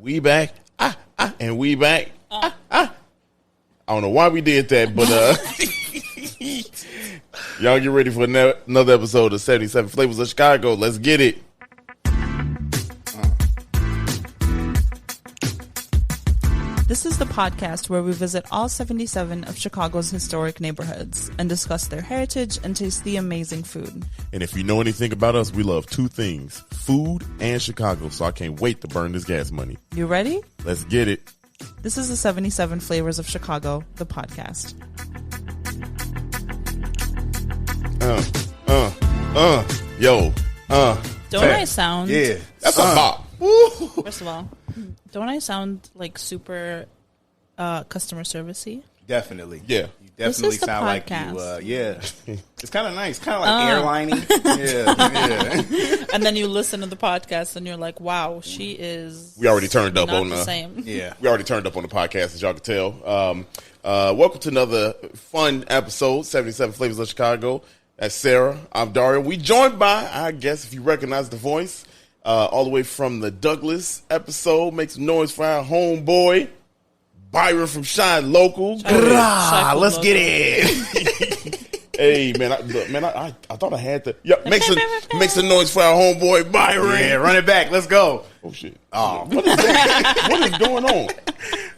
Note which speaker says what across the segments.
Speaker 1: We back. And we back. I don't know why we did that, but y'all get ready for another episode of 77 Flavors of Chicago. Let's get it.
Speaker 2: This is the podcast where we visit all 77 of Chicago's historic neighborhoods and discuss their heritage and taste the amazing food.
Speaker 1: And if you know anything about us, we love two things, food and Chicago, so I can't wait to burn this gas money.
Speaker 2: You ready?
Speaker 1: Let's get it.
Speaker 2: This is the 77 Flavors of Chicago, the podcast. Don't I sound...
Speaker 1: Yeah, that's a bop.
Speaker 2: First of all, don't I sound like super customer servicey?
Speaker 3: Definitely.
Speaker 1: Yeah.
Speaker 3: You definitely sound
Speaker 2: podcast.
Speaker 3: like you, yeah. It's kind of nice. Kind of like airlining. Yeah.
Speaker 2: And then you listen to the podcast and you're like, wow, she is...
Speaker 1: We already turned up
Speaker 2: not
Speaker 1: on
Speaker 2: the same.
Speaker 3: Yeah.
Speaker 1: We already turned up on the podcast, as y'all can tell. Welcome to another fun episode, 77 Flavors of Chicago. That's Sarah. I'm Dario. We joined by, I guess, if you recognize the voice, all the way from the Douglas episode. Make some noise for our homeboy, Byron from Shine Local.
Speaker 3: Let's get it.
Speaker 1: Hey, man, I thought I had to. Yeah, make some noise for our homeboy, Byron.
Speaker 3: Yeah, run it back. Let's go.
Speaker 1: Oh, shit.
Speaker 3: Oh.
Speaker 1: What is going on?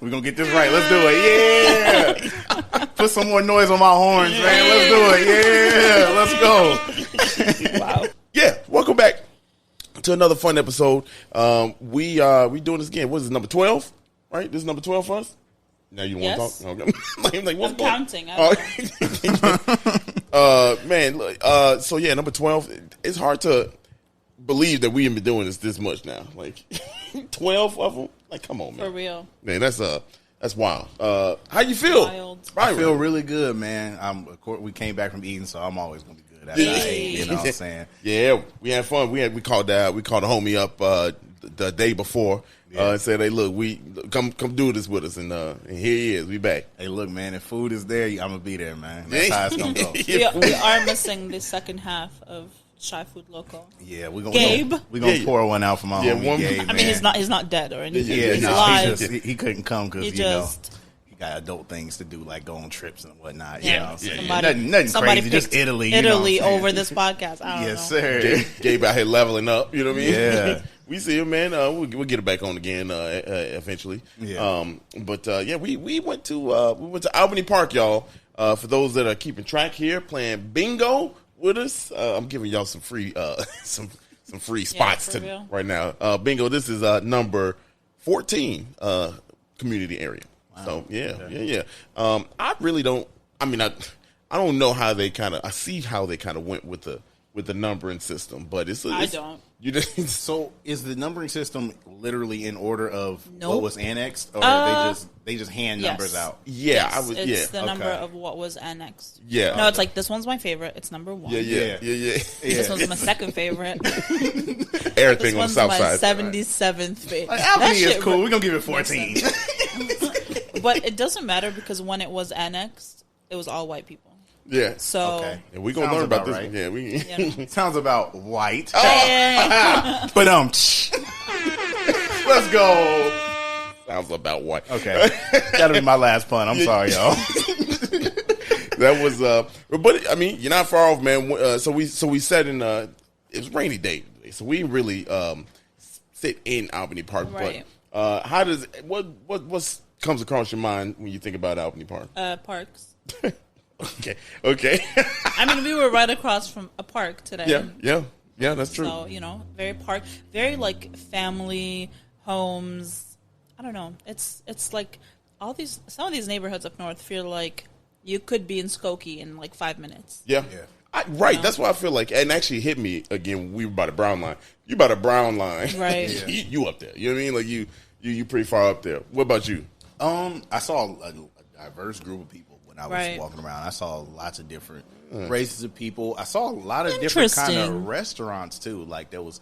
Speaker 3: We're going to get this right. Let's do it. Yeah. Put some more noise on my horns, man. Let's do it. Yeah. Let's go.
Speaker 2: Wow.
Speaker 1: Yeah, welcome back to another fun episode. We doing this again. What is this, number 12? Right? This is number 12 for us? Now you want
Speaker 2: Yes.
Speaker 1: to talk? Okay. I'm like, what's
Speaker 2: I'm
Speaker 1: going
Speaker 2: counting. I don't know.
Speaker 1: man, look, so yeah, number 12. It's hard to believe that we have been doing this much now. Like 12 of them. Like, come on, man.
Speaker 2: For real.
Speaker 1: Man, that's wild. How you feel?
Speaker 2: Wild.
Speaker 3: I feel really good, man. Of course, we came back from eating, so I'm always going to be good after I ate, you know what I'm saying?
Speaker 1: Yeah, we had fun. We called a homie up the day before and said, "Hey, look, we come do this with us," and here he is. We back.
Speaker 3: Hey, look, man, if food is there, I'm going to be there, man. That's how it's going to go.
Speaker 2: We are missing the second half of Shy Food Local.
Speaker 3: Yeah, we're going
Speaker 2: Gabe.
Speaker 3: to pour one out for my homie Gabe,
Speaker 2: I mean, he's not dead or anything.
Speaker 3: Yeah,
Speaker 2: he's
Speaker 3: no,
Speaker 2: alive.
Speaker 3: he couldn't come because,
Speaker 2: He
Speaker 3: you know,
Speaker 2: just...
Speaker 3: he got adult things to do, like go on trips and whatnot.
Speaker 2: Yeah.
Speaker 3: You know what I'm saying?
Speaker 2: Somebody
Speaker 3: Nothing crazy, just Italy. You know what I'm saying?
Speaker 2: over this podcast. I don't know.
Speaker 3: Yes, sir.
Speaker 1: Gabe out here leveling up. You know what I mean?
Speaker 3: Yeah.
Speaker 1: We see him, man. We'll get it back on again eventually.
Speaker 3: Yeah.
Speaker 1: We went to Albany Park, y'all. For those that are keeping track here, playing bingo with us. I'm giving y'all some free some free spots right now. Bingo. This is number 14 community area. Wow. So yeah. I really don't. I mean, I don't know how they kind of. I see how they kind of went with the numbering system, but I
Speaker 2: don't.
Speaker 1: You just,
Speaker 3: so is the numbering system literally in order of
Speaker 2: Nope.
Speaker 3: what was annexed, or they just hand numbers out?
Speaker 1: Yeah,
Speaker 2: yes, it's the number of what was annexed.
Speaker 1: Yeah,
Speaker 2: no, it's like this one's my favorite. It's number 1.
Speaker 1: Yeah.
Speaker 2: This one's my second favorite.
Speaker 1: Everything
Speaker 2: this
Speaker 1: on the
Speaker 2: one's
Speaker 1: south
Speaker 2: my
Speaker 1: side.
Speaker 2: 77th favorite.
Speaker 3: Like, Albany is cool. We're gonna give it 14.
Speaker 2: But it doesn't matter because when it was annexed, it was all white people.
Speaker 1: Yeah.
Speaker 2: So
Speaker 1: and we're gonna learn about this.
Speaker 3: Right.
Speaker 1: Yeah, we
Speaker 3: sounds about white.
Speaker 2: But
Speaker 3: let's go.
Speaker 1: Sounds about white.
Speaker 3: Okay, that'll be my last pun. I'm sorry, y'all.
Speaker 1: That was but I mean, you're not far off, man. So we sat in it was a rainy day, so we really sit in Albany Park.
Speaker 2: Right.
Speaker 1: But how does what comes across your mind when you think about Albany Park?
Speaker 2: Parks.
Speaker 1: Okay.
Speaker 2: I mean, we were right across from a park today.
Speaker 1: Yeah, that's true.
Speaker 2: So, very like family homes. I don't know. It's like some of these neighborhoods up north feel like you could be in Skokie in like 5 minutes.
Speaker 1: Yeah. Right. That's why I feel like, and actually hit me again. We were by the Brown line. You by the Brown line,
Speaker 2: right?
Speaker 1: You up there. You know what I mean? Like you pretty far up there. What about you?
Speaker 3: I saw a diverse group of people when I was walking around. I saw lots of different races of people. I saw a lot of different kind of restaurants too. Like there was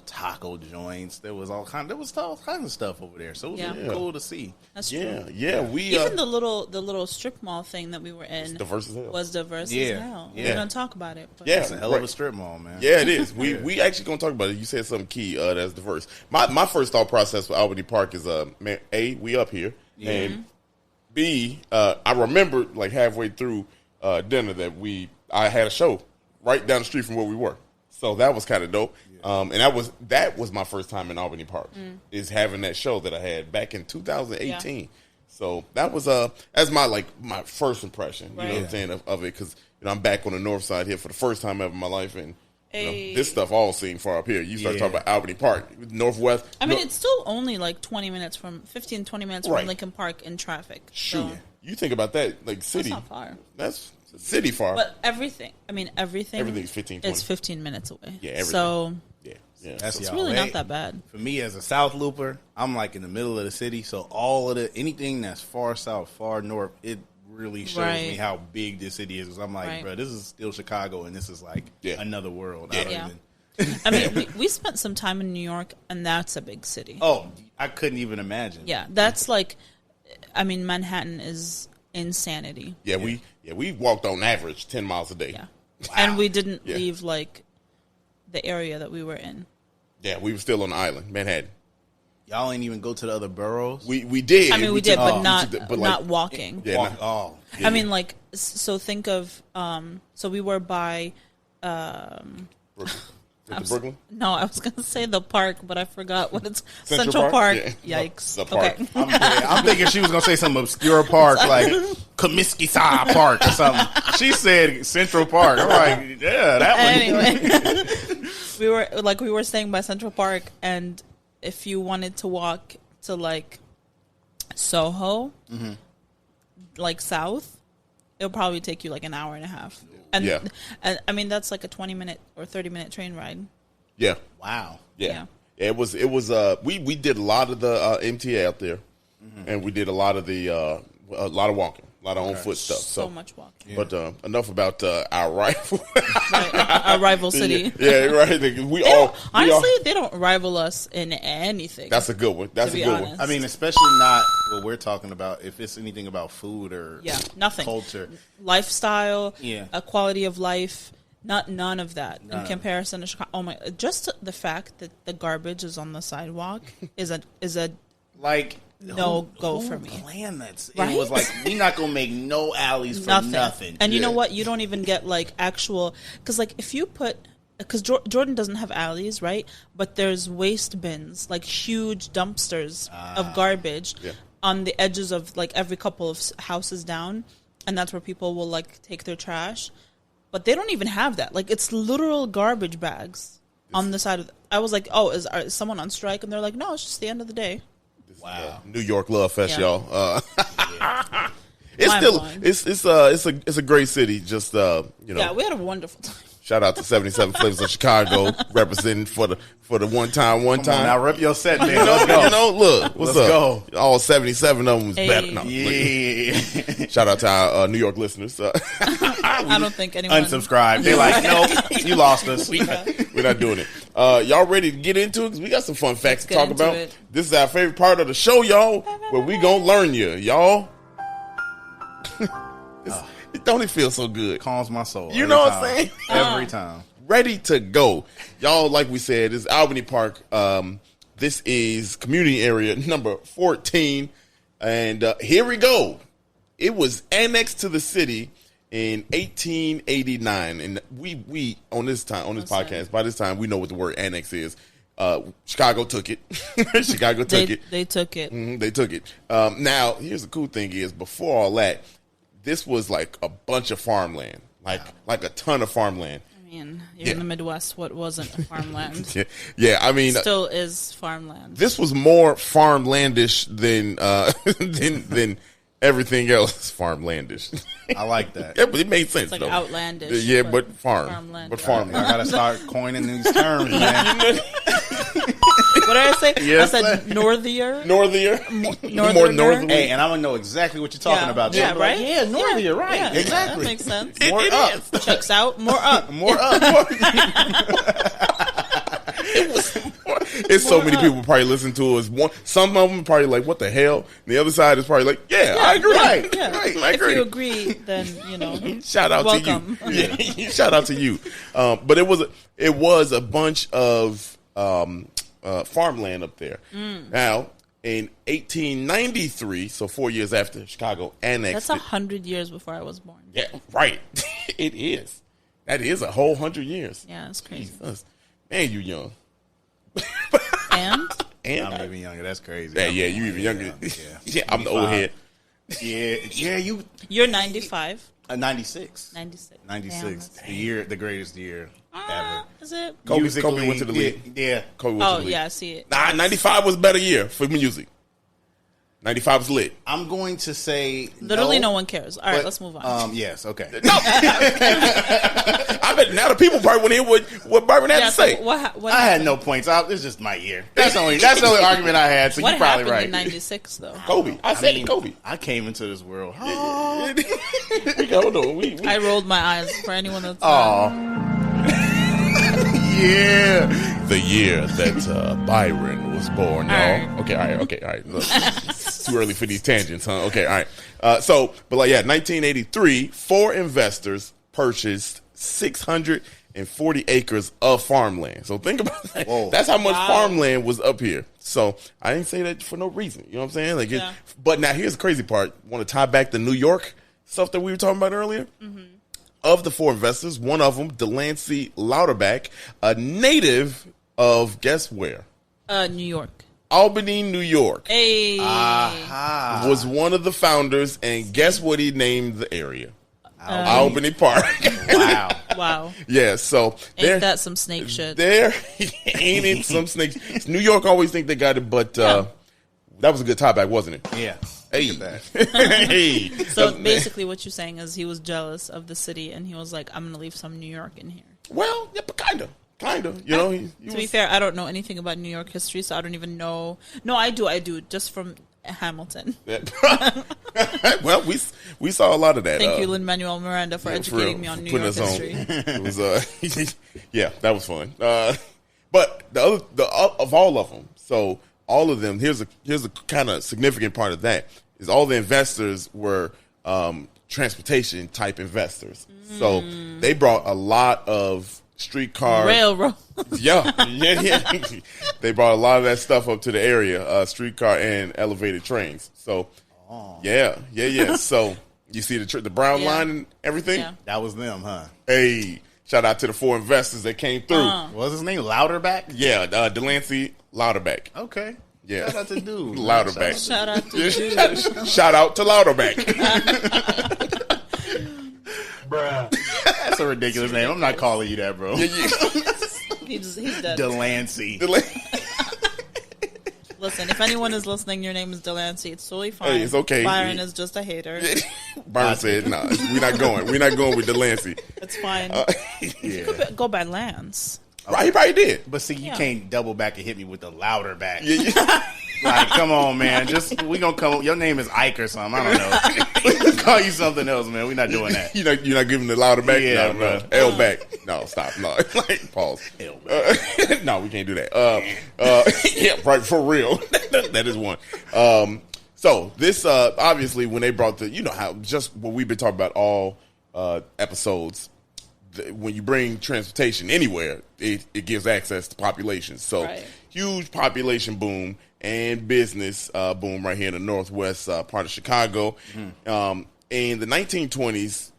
Speaker 3: taco joints. There was all kinds of stuff over there. So it was really cool to see.
Speaker 2: That's true.
Speaker 1: Yeah. We
Speaker 2: even the little strip mall thing that we were in was diverse as hell.
Speaker 3: Yeah.
Speaker 2: We're gonna talk about it. But
Speaker 3: It's a hell of a strip mall, man.
Speaker 1: Yeah, it is. We actually gonna talk about it. You said something key that's diverse. My first thought process for Albany Park is man, A, we up here, and B, I remember like halfway through dinner that I had a show right down the street from where we were. So that was kind of dope. And that was my first time in Albany Park, is having that show that I had back in 2018. Yeah. So that was that's my first impression, you know what I'm saying, of it, because I'm back on the north side here for the first time ever in my life, and this stuff all seemed far up here. You start talking about Albany Park, Northwest.
Speaker 2: I mean, it's still only like 20 minutes from Lincoln Park in traffic.
Speaker 1: Shoot, you think about that, like city.
Speaker 2: That's not far.
Speaker 1: That's city far.
Speaker 2: But everything's
Speaker 1: 15, 20.
Speaker 2: It's 15 minutes away.
Speaker 1: Yeah, everything.
Speaker 2: So
Speaker 3: it's
Speaker 2: really not that bad.
Speaker 3: For me, as a South Looper, I'm like in the middle of the city, so all of anything that's far south, far north, it really shows me how big this city is. Because I'm like, bro, this is still Chicago, and this is like another world.
Speaker 2: I mean, we spent some time in New York, and that's a big city.
Speaker 3: Oh, I couldn't even imagine.
Speaker 2: Yeah, that's like, I mean, Manhattan is insanity.
Speaker 1: Yeah, we walked on average 10 miles a day.
Speaker 2: Yeah, wow. And we didn't leave like the area that we were in.
Speaker 1: Yeah, we were still on the island, Manhattan.
Speaker 3: Y'all ain't even go to the other boroughs?
Speaker 1: We did.
Speaker 2: I mean, we did, but not walking.
Speaker 1: Yeah,
Speaker 2: I mean, like, so think of, so we were by,
Speaker 1: Brooklyn?
Speaker 2: No, I was going to say the park, but I forgot what it's. Central Park. Yeah. Yikes.
Speaker 1: The park.
Speaker 2: Okay.
Speaker 3: I'm thinking she was going to say some obscure park, like Comiskey Park or something. She said Central Park. I'm like, yeah, that one.
Speaker 2: Anyway, we were staying by Central Park, and if you wanted to walk to like Soho, like south, it'll probably take you like an hour and a half. And I mean, that's like a 20-minute or 30-minute train ride.
Speaker 1: Yeah.
Speaker 3: Wow.
Speaker 1: Yeah. It was. We did a lot of the MTA out there, and we did a lot of walking, a lot of on foot stuff.
Speaker 2: So much walking.
Speaker 1: Yeah. But enough about our rival.
Speaker 2: Our rival city.
Speaker 1: Yeah, right.
Speaker 2: They don't rival us in anything.
Speaker 1: That's a good one. That's a good one.
Speaker 3: I mean, especially not what we're talking about. If it's anything about food or
Speaker 2: nothing,
Speaker 3: culture,
Speaker 2: lifestyle, a quality of life. None of that in comparison to Chicago. Oh my! Just the fact that the garbage is on the sidewalk is a
Speaker 3: like
Speaker 2: no-go for me.
Speaker 3: Plan that's right? It was like, we're not gonna make no alleys for nothing.
Speaker 2: And you know what? You don't even get like actual, because like if you put, because Jordan doesn't have alleys, right? But there's waste bins, like huge dumpsters of garbage on the edges of like every couple of houses down, and that's where people will like take their trash. But they don't even have that. Like, it's literal garbage bags on the side of. I was like, "Oh, is someone on strike?" And they're like, "No, it's just the end of the day."
Speaker 3: Wow,
Speaker 1: New York Love Fest, y'all. It's a great city. Just
Speaker 2: Yeah, we had a wonderful time.
Speaker 1: Shout out to 77 Flavors of Chicago, representing for the one time.
Speaker 3: Now rep your set, man. Let's go.
Speaker 1: Look, what's up?
Speaker 3: Go.
Speaker 1: All 77 of them was better. No, Shout out to our New York listeners.
Speaker 2: I don't think anyone
Speaker 3: unsubscribe. They're like, nope, you lost us.
Speaker 1: We're not doing it. Y'all ready to get into it? Because we got some fun facts to talk about. This is our favorite part of the show, y'all, where we gonna learn you, y'all. Don't it feel so good?
Speaker 3: Calms my soul.
Speaker 1: You know what I'm saying?
Speaker 3: Every time.
Speaker 1: Ready to go. Y'all, like we said, this is Albany Park. This is community area number 14. And here we go. It was annexed to the city in 1889. And we on this podcast, by this time, we know what the word annex is. Chicago took it.
Speaker 2: They took it.
Speaker 1: Mm-hmm, they took it. Now, here's the cool thing is, before all that, this was like a bunch of farmland, like a ton of farmland.
Speaker 2: I mean, you're in the Midwest. What wasn't farmland?
Speaker 1: Yeah. I mean,
Speaker 2: still is farmland.
Speaker 1: This was more farmlandish than than everything else. Farmlandish.
Speaker 3: I like that.
Speaker 1: Yeah, but it made sense.
Speaker 2: It's like
Speaker 1: though.
Speaker 2: Outlandish.
Speaker 1: Yeah, but farmland. But farmland.
Speaker 3: I gotta start coining these terms, man.
Speaker 2: What did I say?
Speaker 3: Yes,
Speaker 2: I said northier.
Speaker 1: More northern.
Speaker 3: Hey, and I'm gonna know exactly what you're talking about.
Speaker 2: Yeah, right.
Speaker 3: Like, yeah, northier, right?
Speaker 2: Yeah,
Speaker 3: exactly.
Speaker 2: That makes sense.
Speaker 3: More up.
Speaker 2: Checks out. More up.
Speaker 3: More up.
Speaker 1: It's so many people probably listen to us. Some of them probably like, what the hell? And the other side is probably like, yeah, I agree.
Speaker 2: Right, yeah.
Speaker 1: Right, I agree.
Speaker 2: If you agree, then, you know,
Speaker 1: shout out
Speaker 2: welcome.
Speaker 1: to you. Yeah. Shout out to you. But it was a bunch of farmland up there. Now, in 1893, so 4 years after Chicago annexed,
Speaker 2: that's 100 years before I was born.
Speaker 1: Yeah, right. It is. That is a whole 100 years.
Speaker 2: Yeah, it's crazy.
Speaker 1: Jesus. Man, you young.
Speaker 2: And
Speaker 3: I'm even younger. That's crazy.
Speaker 1: Yeah, you even younger. Yeah, I'm the old head.
Speaker 3: Yeah,
Speaker 2: You're 95.
Speaker 3: 96.
Speaker 2: 96.
Speaker 3: 96. The greatest year ever.
Speaker 2: Is it?
Speaker 1: Kobe went to the league.
Speaker 3: Yeah.
Speaker 1: Kobe went to the league.
Speaker 2: Yeah, I see it.
Speaker 1: Nah, 95 was a better year for music. 95 was lit.
Speaker 3: I'm going to say
Speaker 2: literally no one cares. All right, let's move on.
Speaker 3: Yes, okay.
Speaker 1: No. I bet now the people probably want to hear what Byron had to say.
Speaker 2: What
Speaker 3: I had no points. It's just my year. That's the only argument I had. So
Speaker 2: what
Speaker 3: you're probably right.
Speaker 2: What happened in '96 though?
Speaker 1: Kobe. I said Kobe.
Speaker 3: I came into this world.
Speaker 1: Hold on.
Speaker 2: I rolled my eyes for anyone that's.
Speaker 3: Yeah.
Speaker 1: The year that Byron was born, y'all.
Speaker 2: Right.
Speaker 1: Okay, all right. Look, it's too early for these tangents, huh? Okay, all right. 1983, 4 investors purchased 640 acres of farmland. So think about that.
Speaker 3: Whoa.
Speaker 1: That's how much farmland was up here. So I didn't say that for no reason. You know what I'm saying? But now here's the crazy part. Want to tie back the New York stuff that we were talking about earlier? Mm-hmm. Of the 4 investors, one of them, Delancey Louderback, a native of, guess where?
Speaker 2: New York.
Speaker 1: Albany, New York.
Speaker 2: Hey.
Speaker 1: Was one of the founders, and guess what he named the area? Albany Park.
Speaker 2: Wow.
Speaker 1: Yeah, so
Speaker 2: ain't that some snake shit?
Speaker 1: Ain't it some snake? New York always think they got it, but that was a good tie back, wasn't it?
Speaker 3: Yeah.
Speaker 1: Hey. Hey.
Speaker 2: So basically what you're saying is he was jealous of the city and he was like, I'm going to leave some New York in here.
Speaker 1: Well, yeah, but kind of. You know,
Speaker 2: to be fair, I don't know anything about New York history, so I don't even know. No, I do, just from Hamilton.
Speaker 1: Well, we saw a lot of that.
Speaker 2: Thank you, Lin-Manuel Miranda, for educating me on New York history.
Speaker 1: It was, yeah, that was fun. But of all of them, so all of them, here's a kind of significant part of that is all the investors were transportation type investors. So they brought a lot of streetcar
Speaker 2: railroad.
Speaker 1: Yeah. They brought a lot of that stuff up to the area, streetcar and elevated trains. So, yeah. So you see the brown line and everything.
Speaker 2: Yeah.
Speaker 3: That was them, huh?
Speaker 1: Hey, shout out to the 4 investors that came through.
Speaker 3: What was his name? Louderback?
Speaker 1: Yeah, Delancey Louderback.
Speaker 3: Okay.
Speaker 1: Yeah.
Speaker 3: Shout out to dude.
Speaker 1: Louderback.
Speaker 2: Shout out to dude.
Speaker 1: Shout out to Louderback.
Speaker 3: Bruh. That's a ridiculous name. I'm not calling you that, bro.
Speaker 2: He's dead.
Speaker 1: Delancey.
Speaker 2: Listen, if anyone is listening, your name is Delancey. It's totally fine.
Speaker 1: Hey, it's okay.
Speaker 2: Byron is just a hater.
Speaker 1: Byron said, "No, we're not going. We're not going with Delancey."
Speaker 2: It's fine. You could go by Lance.
Speaker 1: Right, he probably did.
Speaker 3: But see, you can't double back and hit me with the louder back. Like, come on, man. We gonna come. Your name is Ike or something. I don't know. We can call you something else, man. We're not doing that.
Speaker 1: You're not giving the louder back.
Speaker 3: Yeah,
Speaker 1: no. L back. No, stop. No, like pause.
Speaker 3: L back.
Speaker 1: No, we can't do that. Yeah, right. For real. That is one. So this obviously when they brought how just what we've been talking about all episodes. When you bring transportation anywhere, it gives access to population. So huge population boom and business boom right here in the northwest part of Chicago. In the 1920s,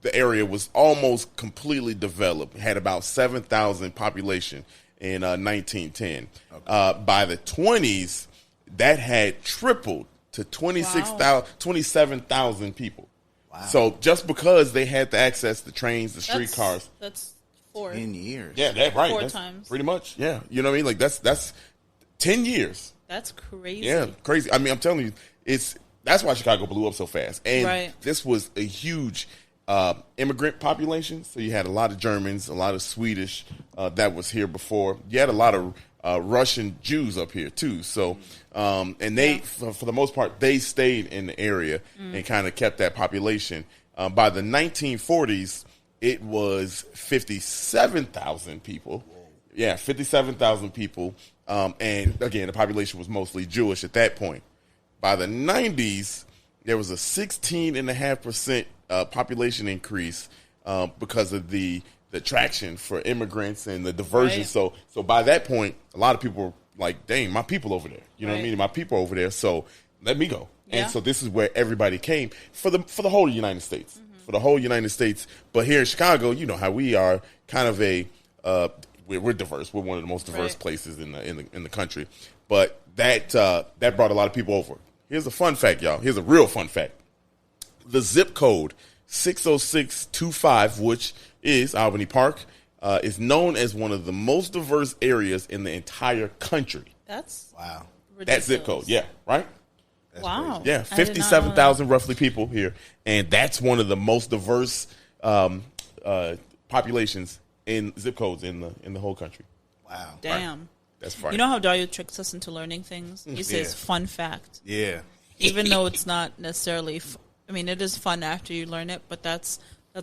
Speaker 1: the area was almost completely developed. It had about 7,000 population in 1910. By the 20s, that had tripled to 27,000 people. Wow. So just because they had the access to trains, the streetcars.
Speaker 2: That's 4.
Speaker 3: 10 years.
Speaker 1: Yeah, that's right.
Speaker 2: 4 times.
Speaker 1: Pretty much. Yeah. You know what I mean? Like that's 10 years.
Speaker 2: That's crazy.
Speaker 1: Yeah, crazy. I mean, I'm telling you, that's why Chicago blew up so fast. And this was a huge immigrant population. So you had a lot of Germans, a lot of Swedish that was here before. You had a lot of Russian Jews up here too. So, and they, for the most part, they stayed in the area and kind of kept that population. By the 1940s, it was 57,000 people. Yeah, 57,000 people. And again, the population was mostly Jewish at that point. By the 90s, there was a 16.5% population increase because of the attraction for immigrants and the diversion. Right. So by that point, a lot of people were like, dang, my people over there. You know what I mean? My people over there. So let me go. Yeah. And so this is where everybody came for the whole United States. For the whole United States. But here in Chicago, you know how we are kind of we're diverse. We're one of the most diverse places in the country. But that brought a lot of people over. Here's a fun fact, y'all. Here's a real fun fact. The zip code 60625, which is Albany Park, is known as one of the most diverse areas in the entire country.
Speaker 2: That's
Speaker 3: wow.
Speaker 2: Ridiculous.
Speaker 1: That zip code, yeah, right?
Speaker 2: That's wow.
Speaker 1: Crazy. Yeah, 57,000 roughly people here, and that's one of the most diverse populations in zip codes in the whole country.
Speaker 3: Wow.
Speaker 2: Damn.
Speaker 1: Right. That's funny.
Speaker 2: You know how Dario tricks us into learning things? He says fun fact.
Speaker 3: Yeah.
Speaker 2: Even though it's not necessarily it is fun after you learn it, but that's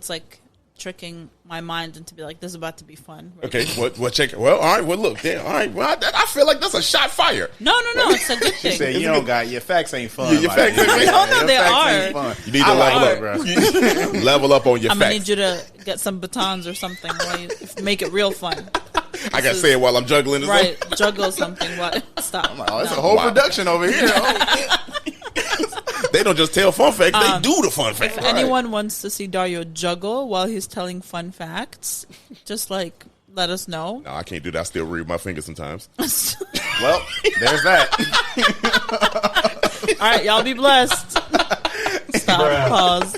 Speaker 2: like tricking my mind into be like, this is about to be fun. Right?
Speaker 1: Okay, well, check it. Well, all right, well, look, damn, all right, well, I feel like that's a shot fired.
Speaker 2: No, it's a good thing.
Speaker 3: You said you don't got, your facts ain't fun.
Speaker 1: Your facts ain't fun.
Speaker 2: No, they are.
Speaker 1: You need to level up, bro. Level up on your facts.
Speaker 2: I'm going to need you to get some batons or something, right? Make it real fun.
Speaker 1: I got to say it while I'm juggling.
Speaker 2: Right, juggle something. What? Stop.
Speaker 3: I'm like, it's a whole production over here.
Speaker 1: They don't just tell fun facts, they do the fun facts.
Speaker 2: If anyone wants to see Dario juggle while he's telling fun facts, just like let us know.
Speaker 1: No, I can't do that. I still read my fingers sometimes.
Speaker 3: Well, there's that.
Speaker 2: All right, y'all be blessed. Stop. Pause.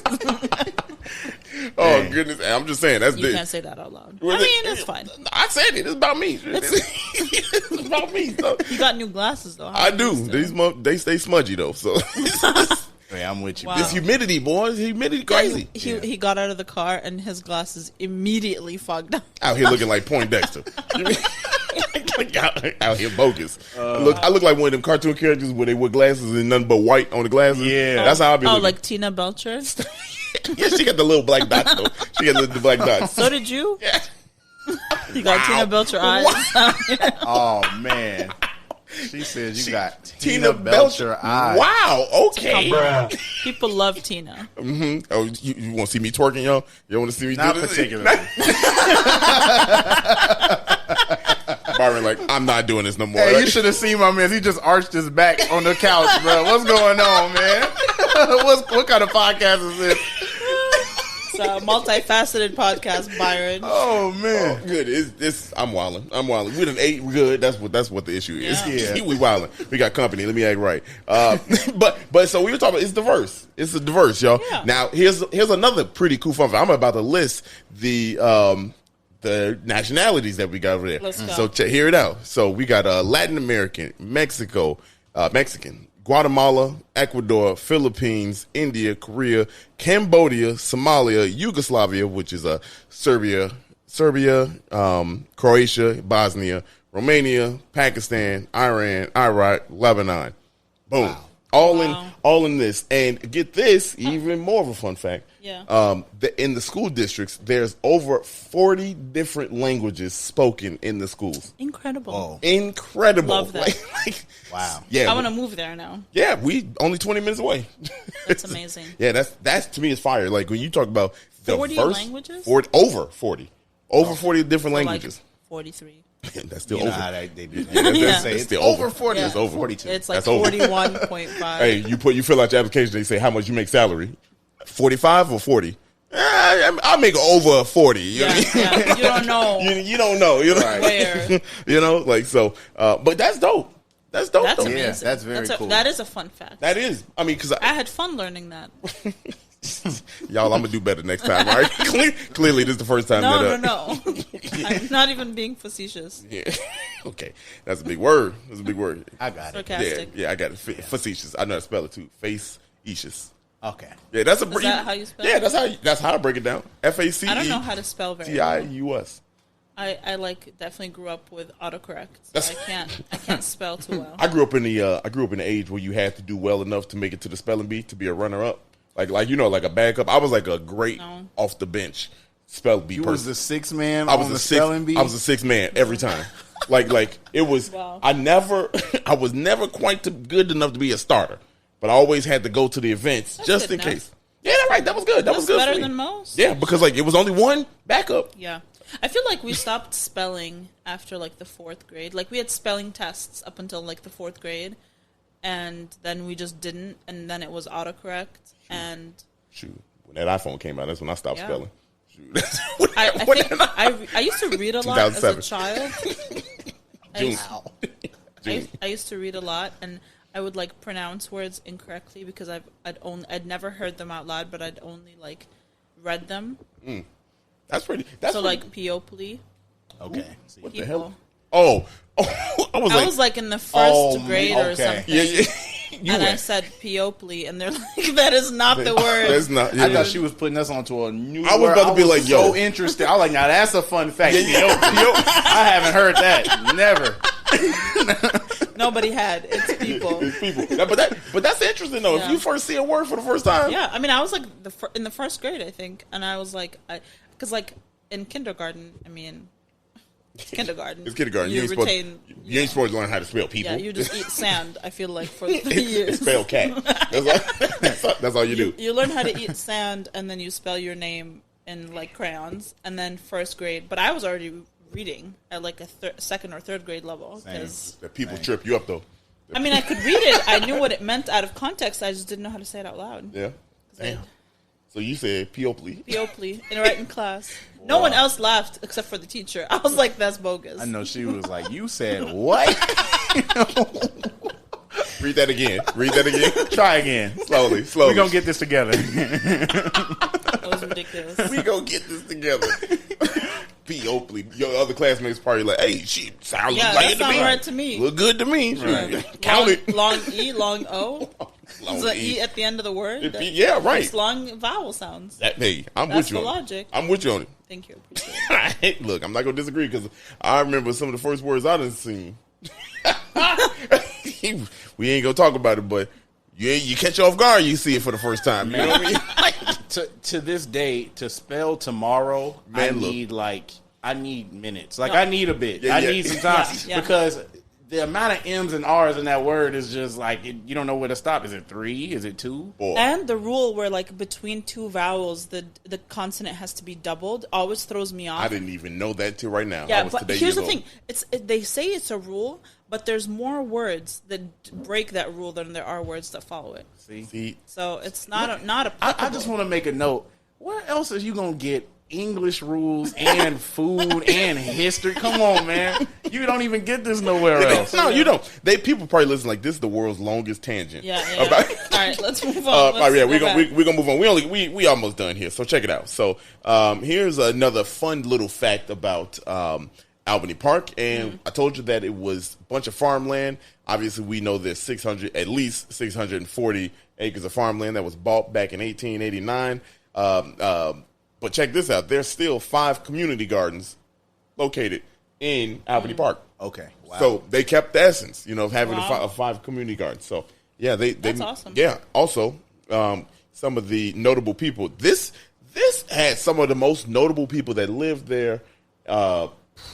Speaker 1: Oh, goodness. I'm just saying.
Speaker 2: You can't say that out loud. It's fine.
Speaker 1: I said it. It's about me. It's about me. So.
Speaker 2: You got new glasses, though.
Speaker 1: I do. They stay smudgy, though. So.
Speaker 3: Hey, I'm with you.
Speaker 1: Wow. This humidity, boys. Humidity crazy.
Speaker 2: He got out of the car and his glasses immediately fogged up.
Speaker 1: Out here looking like Poindexter. Out here bogus. I look like one of them cartoon characters where they wear glasses and nothing but white on the glasses.
Speaker 3: Yeah.
Speaker 1: That's how I be looking.
Speaker 2: Oh, like Tina Belcher?
Speaker 1: Yeah, she got the little black dots, though. She got the black dots.
Speaker 2: So did you?
Speaker 1: Yeah.
Speaker 2: You got Tina Belcher eyes.
Speaker 3: Oh, man. She says you got Tina Belcher eyes.
Speaker 1: Wow, okay.
Speaker 2: People love Tina.
Speaker 1: Mm-hmm. Oh, you want to see me twerking, y'all? You want to see me
Speaker 3: Not
Speaker 1: do this?
Speaker 3: particularly.
Speaker 1: Byron, like, I'm not doing this no more.
Speaker 3: Hey, you should have seen my man. He just arched his back on the couch, bro. What's going on, man? What kind of podcast is this?
Speaker 2: It's a multifaceted podcast, Byron.
Speaker 3: Oh man,
Speaker 1: good. I'm wilding. We done ate good. That's what the issue is.
Speaker 3: Yeah.
Speaker 1: We wilding. We got company. Let me act right. But so we were talking about it's diverse. It's diverse, y'all.
Speaker 2: Yeah.
Speaker 1: Now here's another pretty cool fun fact. I'm about to list the nationalities that we got over there.
Speaker 2: Let's go.
Speaker 1: So hear it out. So we got Latin American, Mexican, Guatemala, Ecuador, Philippines, India, Korea, Cambodia, Somalia, Yugoslavia, which is Serbia, Croatia, Bosnia, Romania, Pakistan, Iran, Iraq, Lebanon. Boom. Wow. All in this. And get this, even more of a fun fact.
Speaker 2: Yeah.
Speaker 1: In the school districts, there's over 40 different languages spoken in the schools.
Speaker 2: Incredible.
Speaker 3: Oh.
Speaker 2: Incredible. Love that.
Speaker 3: Wow.
Speaker 2: Yeah. I want to move there now.
Speaker 1: Yeah, we only 20 minutes away.
Speaker 2: That's amazing.
Speaker 1: Yeah, that's to me is fire. Like when you talk about
Speaker 2: 40 languages?
Speaker 1: Over 40. Over 40 different languages.
Speaker 2: Like 43.
Speaker 1: That's still
Speaker 3: you
Speaker 1: over.
Speaker 3: Know how they do that.
Speaker 1: Say it's
Speaker 3: still
Speaker 1: over
Speaker 3: 40.
Speaker 1: Yeah. It's over
Speaker 3: 42.
Speaker 2: It's like 41.5.
Speaker 1: Hey, you fill out your application. They say how much you make salary. 45 or 40. I'll make over 40. You know?
Speaker 2: Yeah. You don't know.
Speaker 1: You don't know. You know
Speaker 2: where.
Speaker 1: You know, like so. But that's dope. That's dope.
Speaker 2: That's
Speaker 1: though.
Speaker 2: amazing.
Speaker 3: Yeah, that's very cool.
Speaker 2: That is a fun fact.
Speaker 1: That is. I mean, because
Speaker 2: I had fun learning that.
Speaker 1: Y'all, I'm gonna do better next time. All right. Clearly, this is the first time.
Speaker 2: No. I'm not even being facetious.
Speaker 1: Yeah. Okay. That's a big word.
Speaker 3: I got it.
Speaker 2: Sarcastic.
Speaker 1: Yeah, I got it. Facetious. I know how to spell it too. Face-ecious.
Speaker 3: Okay.
Speaker 1: Yeah, that's a.
Speaker 2: Is that how you spell it?
Speaker 1: Yeah, that's how I break it down. FACE.
Speaker 2: I don't know how to spell very well.
Speaker 1: TIUS.
Speaker 2: I definitely grew up with autocorrect. So I can't spell too well.
Speaker 1: I grew up in the age where you had to do well enough to make it to the spelling bee to be a runner up. Like a backup. I was like a great off the bench. spell bee.
Speaker 3: You was the sixth man
Speaker 1: I was
Speaker 3: on the
Speaker 1: sixth,
Speaker 3: spelling bee?
Speaker 1: I was the sixth man every time. like it was. Wow. I was never quite good enough to be a starter, but I always had to go to the events just in case. Yeah, right. That was good. That was good.
Speaker 2: Better than most.
Speaker 1: Yeah, because like it was only one backup.
Speaker 2: Yeah. I feel like we stopped spelling after like the 4th grade. Like we had spelling tests up until like the 4th grade, and then we just didn't, and then it was autocorrect. And
Speaker 1: when that iPhone came out, that's when I stopped spelling. Shoot.
Speaker 2: I used to read a lot as a child. I used to read a lot, and I would like pronounce words incorrectly because I'd never heard them out loud, but I'd only like read them.
Speaker 1: That's pretty.
Speaker 2: Like Peoply.
Speaker 3: Okay.
Speaker 1: What the hell? Oh, I was like
Speaker 2: in the first grade or something.
Speaker 1: Yeah.
Speaker 2: I said Peoply, and they're like, "That is not the word."
Speaker 1: That's not.
Speaker 3: I thought she was putting us onto a new.
Speaker 1: I was about to be like, "Yo,
Speaker 3: so interested." I was like, "Now that's a fun fact." I haven't heard that. Never.
Speaker 2: Nobody had. It's people.
Speaker 1: It's people. But that's interesting though. Yeah. If you first see a word for the first time.
Speaker 2: Yeah, I mean, I was like in the first grade, I think, and I was like, because like in kindergarten, I mean. It's kindergarten.
Speaker 1: It's kindergarten. You ain't supposed to learn how to spell people.
Speaker 2: Yeah, you just eat sand, I feel like, for 3 years.
Speaker 1: Spell cat. That's all you do.
Speaker 2: You learn how to eat sand, and then you spell your name in, like, crayons, and then first grade. But I was already reading at, like, a second or third grade level.
Speaker 1: The people trip you up, though.
Speaker 2: I mean, I could read it. I knew what it meant out of context. I just didn't know how to say it out loud.
Speaker 1: Yeah. Damn. So you said Peoply.
Speaker 2: Peoply. Right in class. No one else laughed except for the teacher. I was like, that's bogus.
Speaker 3: I know she was like, you said what?
Speaker 1: Read that again.
Speaker 3: Try again.
Speaker 1: Slowly.
Speaker 3: We're going to get this together.
Speaker 2: That was ridiculous.
Speaker 1: We're going to get this together. Peoply. Your other classmates probably like, hey, she sounds like it to me.
Speaker 2: Right to me.
Speaker 1: Look good to me.
Speaker 2: Right.
Speaker 1: Count it.
Speaker 2: Long E, long O. Is the E at the end of the word?
Speaker 1: Yeah, right.
Speaker 2: It's long vowel sounds.
Speaker 1: I'm
Speaker 2: That's
Speaker 1: with you
Speaker 2: the
Speaker 1: on
Speaker 2: logic.
Speaker 1: I'm with you on it.
Speaker 2: Thank you. Appreciate it.
Speaker 1: Look, I'm not going to disagree because I remember some of the first words I done seen. We ain't going to talk about it, but you catch you off guard, you see it for the first time. You know what I mean?
Speaker 3: To this day, to spell tomorrow, I need minutes. Like, I need a bit. I need some time. Because the amount of M's and R's in that word is just like, you don't know where to stop. Is it 3? Is it 2?
Speaker 2: And the rule where, like, between two vowels, the consonant has to be doubled always throws me off.
Speaker 1: I didn't even know that till right now.
Speaker 2: Yeah, but here's the thing. They say it's a rule, but there's more words that break that rule than there are words that follow it.
Speaker 1: See?
Speaker 2: So it's not applicable.
Speaker 3: I just want to make a note. Where else are you going to get English rules and food and history? Come on, man. You don't even get this nowhere else.
Speaker 1: No, you don't. People probably listen like this is the world's longest tangent.
Speaker 2: Yeah. All right, let's move on.
Speaker 1: We're gonna move on. We almost done here. So check it out. So here's another fun little fact about Albany Park, and I told you that it was a bunch of farmland. Obviously, we know there's at least 640 acres of farmland that was bought back in 1889. But check this out. There's still 5 community gardens located in Albany Park.
Speaker 3: Okay. Wow.
Speaker 1: So they kept the essence, of having a 5 community gardens. So, yeah, that's
Speaker 2: awesome.
Speaker 1: Yeah. Also, some of the notable people. This had some of the most notable people that lived there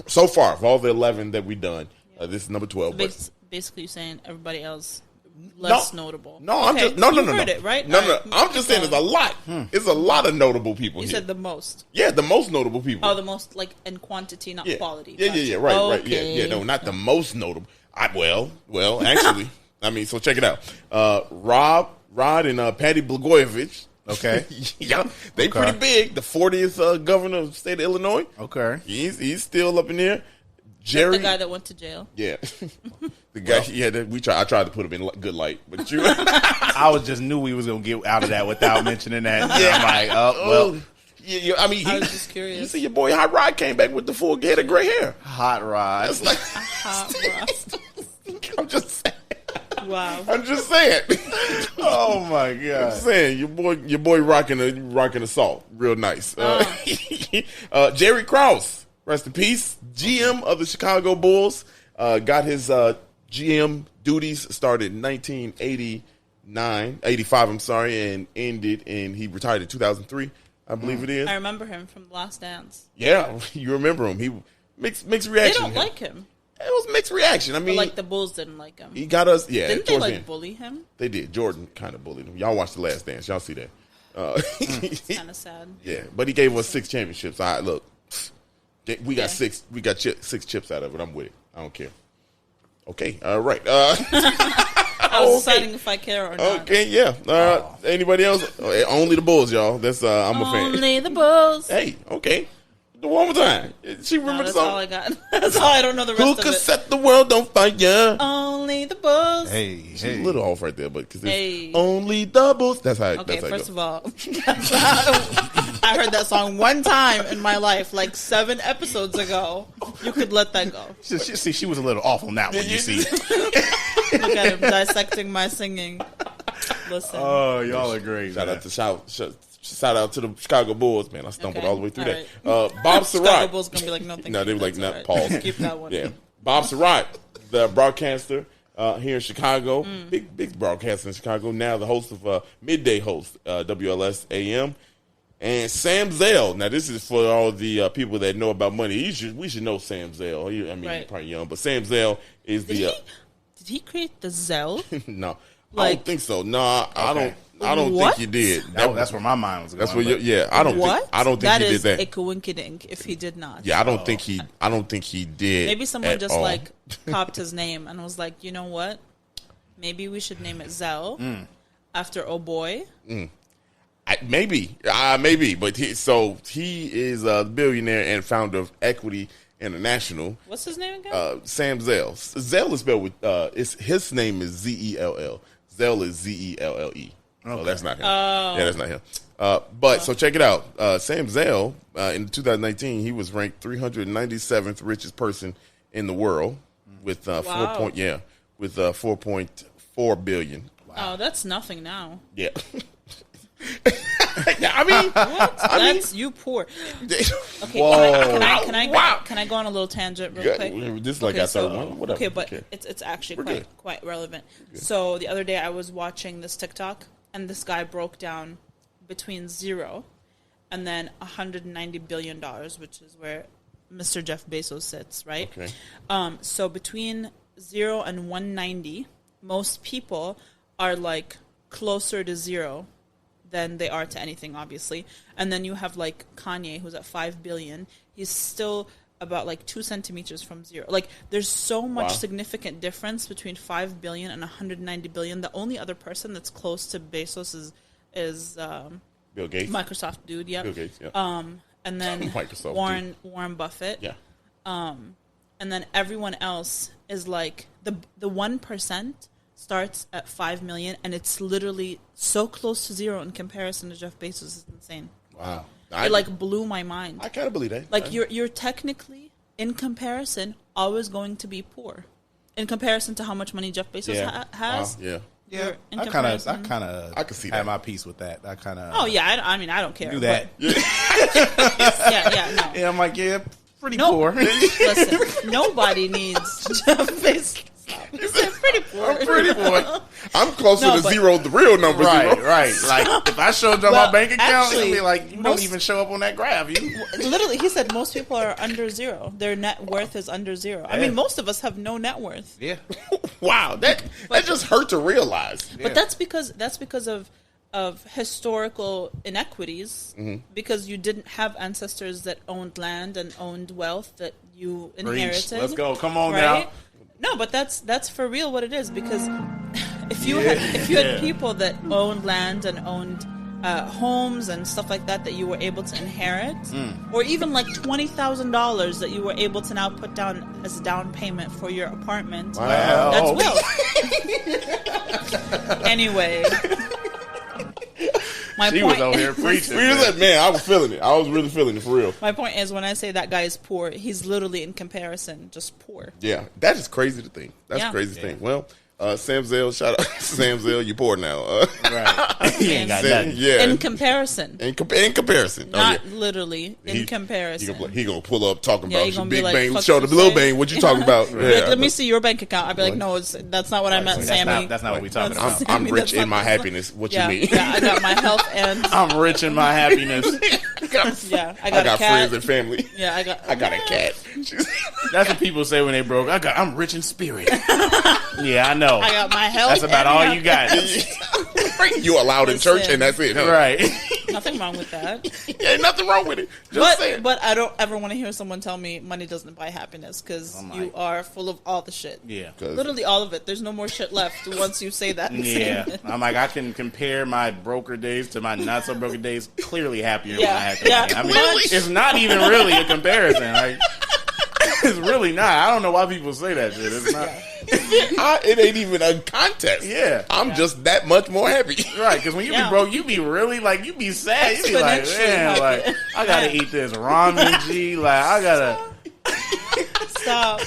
Speaker 1: so far of all the 11 that we've done. This is number 12.
Speaker 2: So basically, you're saying everybody else less notable.
Speaker 1: No, I'm just no.
Speaker 2: Heard it, right?
Speaker 1: No. I'm just saying there's a lot. It's a lot of notable people.
Speaker 2: You
Speaker 1: here.
Speaker 2: Said the most.
Speaker 1: Yeah, the most notable people.
Speaker 2: Oh, the most like in quantity, not quality.
Speaker 1: Yeah. Right. Yeah. No, not the most notable. Well, actually, I mean, so check it out. Rod and Patty Blagojevich.
Speaker 3: Okay.
Speaker 1: Yeah, they pretty big. The 40th governor of the state of Illinois.
Speaker 3: Okay.
Speaker 1: He's still up in there. Jerry,
Speaker 2: the guy that went to jail.
Speaker 1: Yeah, the guy. I tried to put him in good light, but you.
Speaker 3: I just knew we was gonna get out of that without mentioning that. Yeah, I'm like, well.
Speaker 1: Yeah, I mean,
Speaker 2: I was just curious.
Speaker 1: You see, your boy Hot Rod came back with the full head of gray hair.
Speaker 3: Hot Rod.
Speaker 1: That's like
Speaker 2: Hot Rod.
Speaker 1: I'm just saying.
Speaker 2: Wow.
Speaker 1: I'm just saying.
Speaker 3: Oh my god.
Speaker 1: I'm saying your boy rocking a salt, real nice. Jerry Krause. Rest in peace. GM of the Chicago Bulls. Got his GM duties started in 85, and he retired in 2003. I believe it is.
Speaker 2: I remember him from The Last Dance.
Speaker 1: Yeah, you remember him. He mixed reaction. They
Speaker 2: don't like him.
Speaker 1: It was mixed reaction. I mean,
Speaker 2: but, like, the Bulls didn't like him.
Speaker 1: He got us. Yeah,
Speaker 2: didn't they like bully him?
Speaker 1: They did. Jordan kind of bullied him. Y'all watched The Last Dance. Y'all see that?
Speaker 2: It's kind of sad.
Speaker 1: Yeah, but he gave us 6 championships. All right, look, we got 6. We got 6 chips out of it. I'm with it. I don't care. Okay, all right.
Speaker 2: I was deciding if I care or not.
Speaker 1: Okay, yeah. Anybody else? Only the Bulls, y'all. That's I'm a fan.
Speaker 2: Only the Bulls.
Speaker 1: Hey, okay. One more time. She remember the song?
Speaker 2: That's all I got. That's all. I don't know the rest of it.
Speaker 1: Who could set the world on fire?
Speaker 2: Only the Bulls.
Speaker 3: Hey,
Speaker 1: She's a little off right there, but because it's only the Bulls. That's how.
Speaker 2: Okay,
Speaker 1: that's how
Speaker 2: first of all, I heard that song one time in my life, like 7 episodes ago. You could let that go.
Speaker 3: She was a little off on that one. You see,
Speaker 2: look at him dissecting my singing. Listen.
Speaker 3: Oh, y'all are great.
Speaker 1: Shout out to the Chicago Bulls, man. I stumbled all the way through that. Bob Surratt.
Speaker 2: Chicago Bulls gonna be like, no, thank you.
Speaker 1: No, they were like, no, pause.
Speaker 2: Keep that one.
Speaker 1: Yeah, Bob Surratt, the broadcaster here in Chicago, big broadcaster in Chicago. Now the host of midday host WLS AM, and Sam Zell. Now this is for all the people that know about money. We should know Sam Zell. I mean, he's probably young, but Sam Zell is
Speaker 2: Did he create the Zell?
Speaker 1: No, I don't think so. No, okay. I don't think he did.
Speaker 3: That's where my mind was going.
Speaker 1: That's where I don't think he did that.
Speaker 2: That is a coinkydink if he did not.
Speaker 1: Yeah, I don't think he did.
Speaker 2: Maybe someone just like copped his name and was like, you know what? Maybe we should name it Zell after Oh Boy.
Speaker 1: Maybe, but he is a billionaire and founder of Equity International.
Speaker 2: What's his name again?
Speaker 1: Sam Zell. Zell is spelled with his name is Zell. Zell is Zelle. Okay. So that's not him. Yeah, that's not him. But so check it out. Sam Zell in 2019 he was ranked 397th richest person in the world with 4.4 billion.
Speaker 2: Wow. Oh, that's nothing now.
Speaker 1: Yeah. I mean,
Speaker 2: what? That's you poor. Okay, can I go on a little tangent real quick?
Speaker 1: This is like third one. Whatever.
Speaker 2: Okay, but it's actually quite relevant. So the other day I was watching this TikTok, and this guy broke down between 0 and then $190 billion, which is where Mr. Jeff Bezos sits, right?
Speaker 1: Okay.
Speaker 2: So between 0 and 190, most people are like closer to 0 than they are to anything, obviously. And then you have like Kanye, who's at 5 billion. He's still about like 2 centimeters from 0. Like there's so much significant difference between 5 billion and 190 billion. The only other person that's close to Bezos is
Speaker 1: Bill Gates,
Speaker 2: Microsoft dude. Yeah.
Speaker 1: Bill Gates. Yeah.
Speaker 2: And then Warren Buffett.
Speaker 1: Yeah.
Speaker 2: And then everyone else is like the 1% starts at 5 million, and it's literally so close to 0 in comparison to Jeff Bezos. It's insane.
Speaker 1: Wow.
Speaker 2: It like blew my mind.
Speaker 1: I kind of believe that.
Speaker 2: Like you're technically, in comparison, always going to be poor, in comparison to how much money Jeff Bezos has.
Speaker 1: Yeah.
Speaker 3: I kind of
Speaker 1: I can see
Speaker 3: have
Speaker 1: that.
Speaker 3: my piece with that. I kind of.
Speaker 2: Oh yeah, I mean I don't care.
Speaker 3: Do that.
Speaker 2: No.
Speaker 3: Yeah, I'm like pretty poor.
Speaker 2: Listen, nobody needs Jeff Bezos. Pretty poor.
Speaker 1: I'm pretty poor. I'm closer to 0, the real number.
Speaker 3: Right,
Speaker 1: 0.
Speaker 3: right. Like if I showed you my bank account, it'd be like you don't even show up on that graph.
Speaker 2: Literally, he said most people are under 0. Their net worth is under 0. I mean, most of us have no net worth.
Speaker 3: Yeah.
Speaker 1: Wow, that just hurt to realize.
Speaker 2: But that's because of historical inequities, because you didn't have ancestors that owned land and owned wealth that you inherited.
Speaker 3: Let's go. Come on
Speaker 2: right?
Speaker 3: now.
Speaker 2: No, but that's for real what it is, because if you had people that owned land and owned homes and stuff like that you were able to inherit, or even like $20,000 that you were able to now put down as a down payment for your apartment, that's wealth. Anyway.
Speaker 3: She was over here preaching.
Speaker 1: Man, I was feeling it. I was really feeling it for real.
Speaker 2: My point is, when I say that guy is poor, he's literally in comparison just poor.
Speaker 1: Yeah, that is crazy to think. That's crazy to think. Well, Sam Zell, shout out Sam Zell, you poor now.
Speaker 3: Right. He ain't got nothing.
Speaker 1: Yeah.
Speaker 2: In comparison.
Speaker 1: In comparison.
Speaker 2: Not literally. In comparison.
Speaker 1: He gonna pull up talking about your big
Speaker 2: like,
Speaker 1: bang. Show the little bang. What you talking about?
Speaker 2: Like, let me see your bank account. I'd be like, no, that's not what I meant, Sammy.
Speaker 3: That's not what we talking about.
Speaker 1: I'm rich in my happiness. What you mean?
Speaker 2: Yeah, I got my health and...
Speaker 3: I'm rich in my happiness.
Speaker 2: I got
Speaker 1: friends and family.
Speaker 2: Yeah, I got a
Speaker 1: cat.
Speaker 3: That's what people say when they broke. I'm rich in spirit. Yeah, I know.
Speaker 2: I got my health.
Speaker 3: That's about all you got.
Speaker 1: You allowed in church and that's it, huh?
Speaker 3: Right.
Speaker 2: Nothing wrong with that.
Speaker 1: Ain't nothing wrong with it. Just saying.
Speaker 2: But I don't ever want to hear someone tell me money doesn't buy happiness because you are full of all the shit.
Speaker 3: Yeah.
Speaker 2: Literally all of it. There's no more shit left once you say that.
Speaker 3: Yeah. I'm like, I can compare my broker days to my not so broker days. Clearly happier when I had that. I mean, it's not even really a comparison. Like, it's really not. I don't know why people say that shit. It's not.
Speaker 1: It ain't even a contest.
Speaker 3: Yeah.
Speaker 1: I'm just that much more happy.
Speaker 3: Right, because when you be broke, you be really, like, you be sad. You be like, man, like, I gotta eat this ramen, G. Like, I gotta...
Speaker 2: Stop.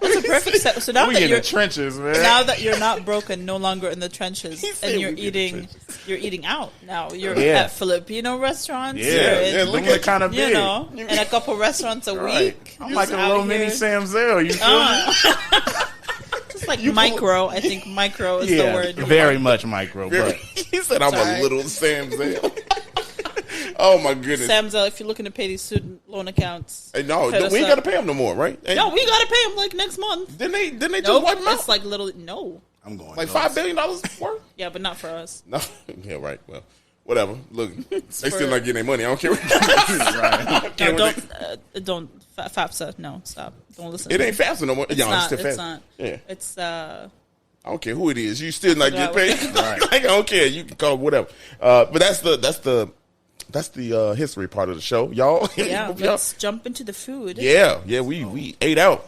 Speaker 2: That's a perfect set. So now
Speaker 3: we
Speaker 2: that
Speaker 3: in
Speaker 2: you're
Speaker 3: the trenches, man.
Speaker 2: Now that you're not broken, no longer in the trenches, and you're eating out now. You're at Filipino restaurants.
Speaker 3: Yeah, look at kind of big.
Speaker 2: You know, and a couple restaurants a week.
Speaker 3: I'm like a little mini Sam Zell. You feel me?
Speaker 2: Just like micro. I think micro is the word.
Speaker 3: Very much micro. But
Speaker 1: he said I'm a little Sam Zell. Oh my goodness,
Speaker 2: Sam Zell, if you're looking to pay these student loan accounts,
Speaker 1: we ain't got to pay them no more, right?
Speaker 2: No, we got to pay them like next month.
Speaker 1: Didn't they just wipe them out?
Speaker 2: It's like literally no.
Speaker 3: I'm going
Speaker 1: like $5 billion worth.
Speaker 2: Yeah, but not for us.
Speaker 1: No, yeah, right. Well, whatever. Look, they still not getting their money. I don't care.
Speaker 2: Right. Don't FAFSA. No, stop. Don't listen.
Speaker 1: It ain't FAFSA no more.
Speaker 2: It's not. Yeah, it's
Speaker 1: I don't care who it is. You still not getting paid. Right. Like, I don't care. You can call it whatever. But that's the history part of the show, y'all.
Speaker 2: Yeah, let's jump into the food.
Speaker 1: Yeah, we ate out.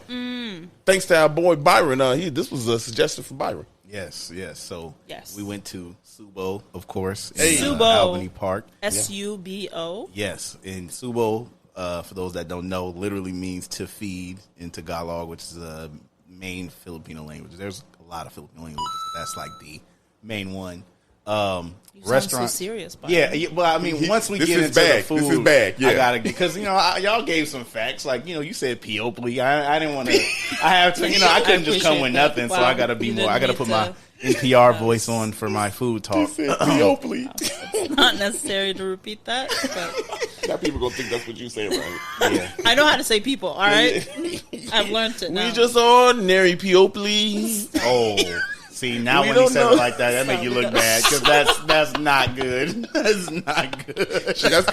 Speaker 1: Thanks to our boy Byron. This was a suggestion for Byron.
Speaker 3: Yes. So we went to Subo, of course,
Speaker 2: in Subo.
Speaker 3: Albany Park.
Speaker 2: SUBO.
Speaker 3: Yes, and Subo, for those that don't know, literally means to feed in Tagalog, which is the main Filipino language. There's a lot of Filipino languages. That's like the main one. Restaurant.
Speaker 2: So serious,
Speaker 3: yeah. Well, I mean, once we get into the food,
Speaker 1: this is bad. Yeah.
Speaker 3: I gotta, because y'all gave some facts. Like, you said Piopli. I didn't want to. I have to. I couldn't just come with nothing. So I gotta be more. I gotta put my NPR voice on for my food talk.
Speaker 1: Piopli.
Speaker 2: It's not necessary to repeat that. But
Speaker 1: now people gonna think that's what you say, right? Yeah.
Speaker 2: I know how to say people. All right, I've learned it. Now.
Speaker 1: We just ordinary Piopli.
Speaker 3: Oh. See, now when you said it like that make you look bad, because that's not good. That's not good.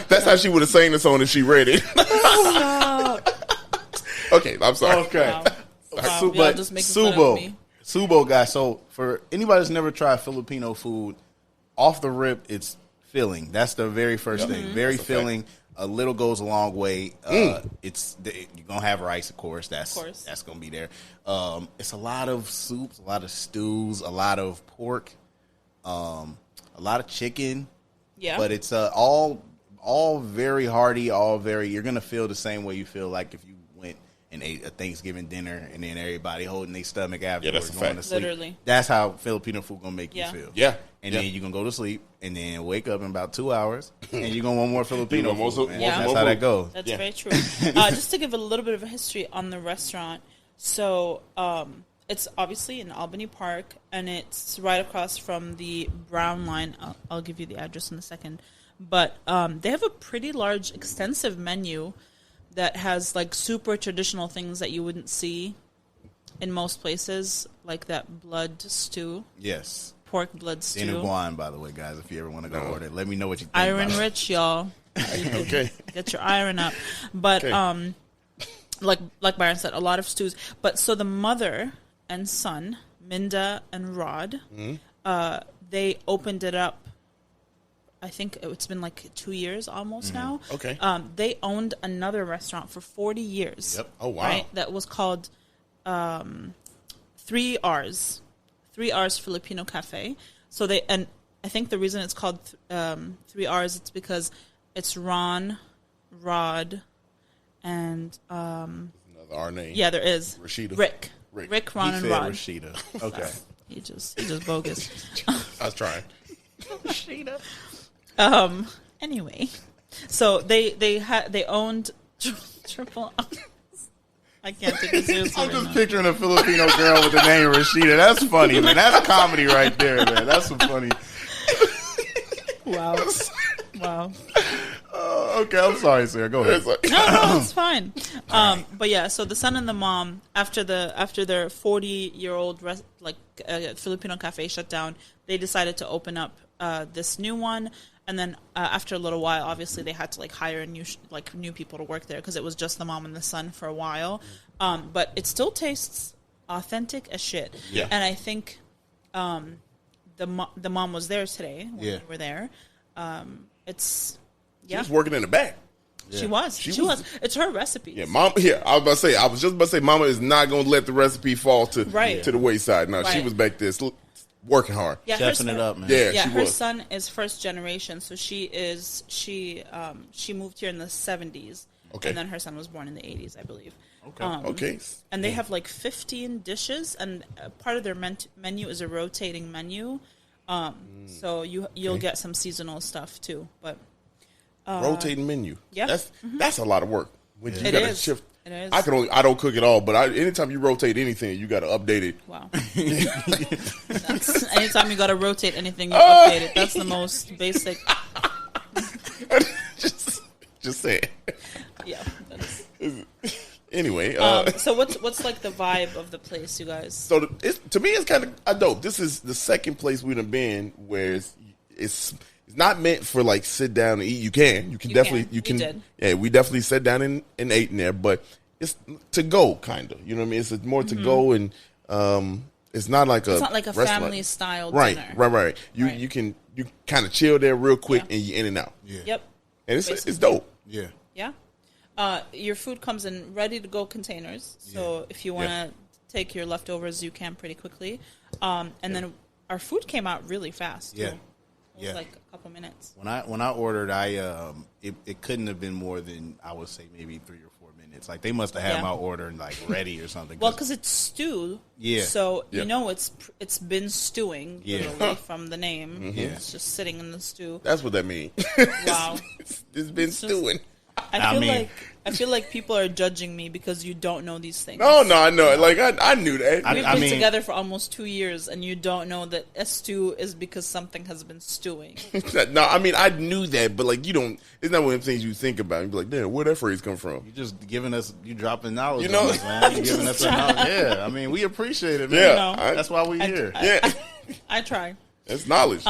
Speaker 1: That's how she would have sang the song if she read it. Okay, I'm sorry.
Speaker 3: Okay.
Speaker 2: Wow.
Speaker 3: But
Speaker 2: just making fun of me.
Speaker 3: Subo, guys. So for anybody that's never tried Filipino food, off the rip, it's filling. That's the very first thing. Very filling. A little goes a long way. You're gonna have rice, of course. That's gonna be there. It's a lot of soups, a lot of stews, a lot of pork, a lot of chicken. Yeah, but it's all very hearty. You're gonna feel the same way you feel like if you went and ate a Thanksgiving dinner and then everybody holding their stomach afterwards going to sleep. Literally, that's how Filipino food gonna make you feel. Yeah. And then you're going to go to sleep and then wake up in about 2 hours and you're going to want more Filipino food. That's how that goes.
Speaker 2: That's very true. Just to give a little bit of a history on the restaurant. So it's obviously in Albany Park and it's right across from the Brown Line. I'll give you the address in a second. But they have a pretty large, extensive menu that has like super traditional things that you wouldn't see in most places, like that blood stew.
Speaker 3: Yes.
Speaker 2: Pork blood stew.
Speaker 3: Dinuguan, by the way, guys. If you ever want to go order it, let me know what you think.
Speaker 2: Iron rich, y'all. Okay, get your iron up. But like Byron said, a lot of stews. But so the mother and son, Minda and Rod, they opened it up. I think it's been like 2 years almost now. Okay. They owned another restaurant for 40 years.
Speaker 1: Yep. Oh wow.
Speaker 2: Right? That was called 3 R's. 3 R's Filipino Cafe. So and I think the reason it's called 3 R's, it's because it's Ron, Rod, and
Speaker 1: another R name.
Speaker 2: Yeah, there is
Speaker 1: Rashida.
Speaker 2: Rick, Ron, and Rod.
Speaker 3: Rashida. Okay.
Speaker 2: He just bogus.
Speaker 1: I was trying.
Speaker 2: Rashida. Anyway, so they owned Triple R. I can't take it seriously.
Speaker 3: I'm just picturing a Filipino girl with the name Rashida. That's funny, man. That's comedy right there, man. That's some funny.
Speaker 2: Wow. Wow.
Speaker 3: Okay, I'm sorry, sir. Go ahead.
Speaker 2: No, it's fine. But yeah, so the son and the mom, after their 40-year-old Filipino cafe shut down, they decided to open up this new one. And then after a little while, obviously they had to hire new people to work there because it was just the mom and the son for a while. But it still tastes authentic as shit.
Speaker 1: Yeah.
Speaker 2: And I think the mom was there today when we were there.
Speaker 1: She was working in the back.
Speaker 2: Yeah. She was. It's her recipe.
Speaker 1: Yeah, Mom. Yeah, I was just about to say, Mama is not going to let the recipe fall to the wayside. No, she was back there working hard.
Speaker 2: Yeah,
Speaker 3: chefing it up, man.
Speaker 2: Yeah, her son is first generation, so she moved here in the 70s. Okay. And then her son was born in the 80s, I believe.
Speaker 1: Okay. Okay.
Speaker 2: And they have 15 dishes, and part of their menu is a rotating menu. So you'll get some seasonal stuff too, but
Speaker 1: rotating menu.
Speaker 2: Yeah.
Speaker 1: That's a lot of work. When you
Speaker 2: it
Speaker 1: gotta
Speaker 2: is.
Speaker 1: shift.
Speaker 2: It is.
Speaker 1: I don't cook it all, but anytime you rotate anything, you got to update it.
Speaker 2: Wow. Anytime you got to rotate anything, you update it. That's the most basic.
Speaker 1: just say it.
Speaker 2: Yeah.
Speaker 1: Anyway,
Speaker 2: so what's the vibe of the place, you guys?
Speaker 1: So to me, it's kind of dope. This is the second place we've been where it's not meant for sit down and eat. You can definitely. Yeah, we definitely sat down and ate in there, but it's to go kind of. You know what I mean? It's more to go, and it's not like
Speaker 2: it's not like a family style dinner.
Speaker 1: Right. You can kind of chill there real quick and you in and out.
Speaker 3: Yeah.
Speaker 2: Yep.
Speaker 1: And it's dope.
Speaker 3: Yeah.
Speaker 2: Yeah. Your food comes in ready to go containers, so if you want to take your leftovers, you can pretty quickly. And then our food came out really fast.
Speaker 3: Yeah.
Speaker 2: Too. It was a couple minutes.
Speaker 3: When I ordered, it couldn't have been more than, I would say, maybe 3 or 4 minutes. They must have had my order ready or something.
Speaker 2: Well, because it's stew. Yeah. So it's been stewing literally from the name. Yeah. It's just sitting in the stew.
Speaker 1: That's what that means.
Speaker 2: Wow.
Speaker 1: It's been stewing.
Speaker 2: I feel like people are judging me because you don't know these things.
Speaker 1: No, I know. I knew that.
Speaker 2: We've been together for almost 2 years, and you don't know that a stew is because something has been stewing.
Speaker 1: No, I knew that, but you don't. It's not one of the things you think about. You be like, damn, where'd that phrase come from?
Speaker 3: You just giving us, you dropping knowledge. On us, man. You giving us some knowledge. Yeah, we appreciate it, man.
Speaker 1: Yeah,
Speaker 3: that's why we're here.
Speaker 2: I try.
Speaker 1: That's knowledge.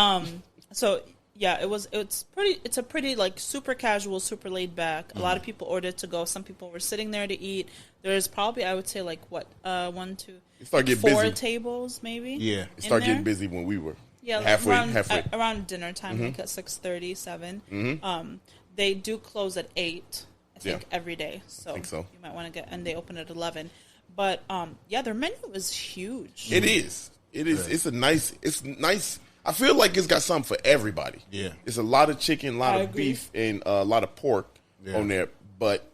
Speaker 2: So. Yeah, it's a pretty super casual, super laid back. A lot of people ordered to go. Some people were sitting there to eat. There's probably, I would say, 1, 2, 4 tables maybe.
Speaker 1: Yeah, it started getting busy when we were halfway.
Speaker 2: Around dinner time, at 6:30, 7. They do close at 8, I think, every day. So I think so. You might want to and they open at 11. But their menu is huge.
Speaker 1: It is. It's nice. I feel like it's got something for everybody.
Speaker 3: Yeah.
Speaker 1: It's a lot of chicken, a lot of beef, and a lot of pork on there. But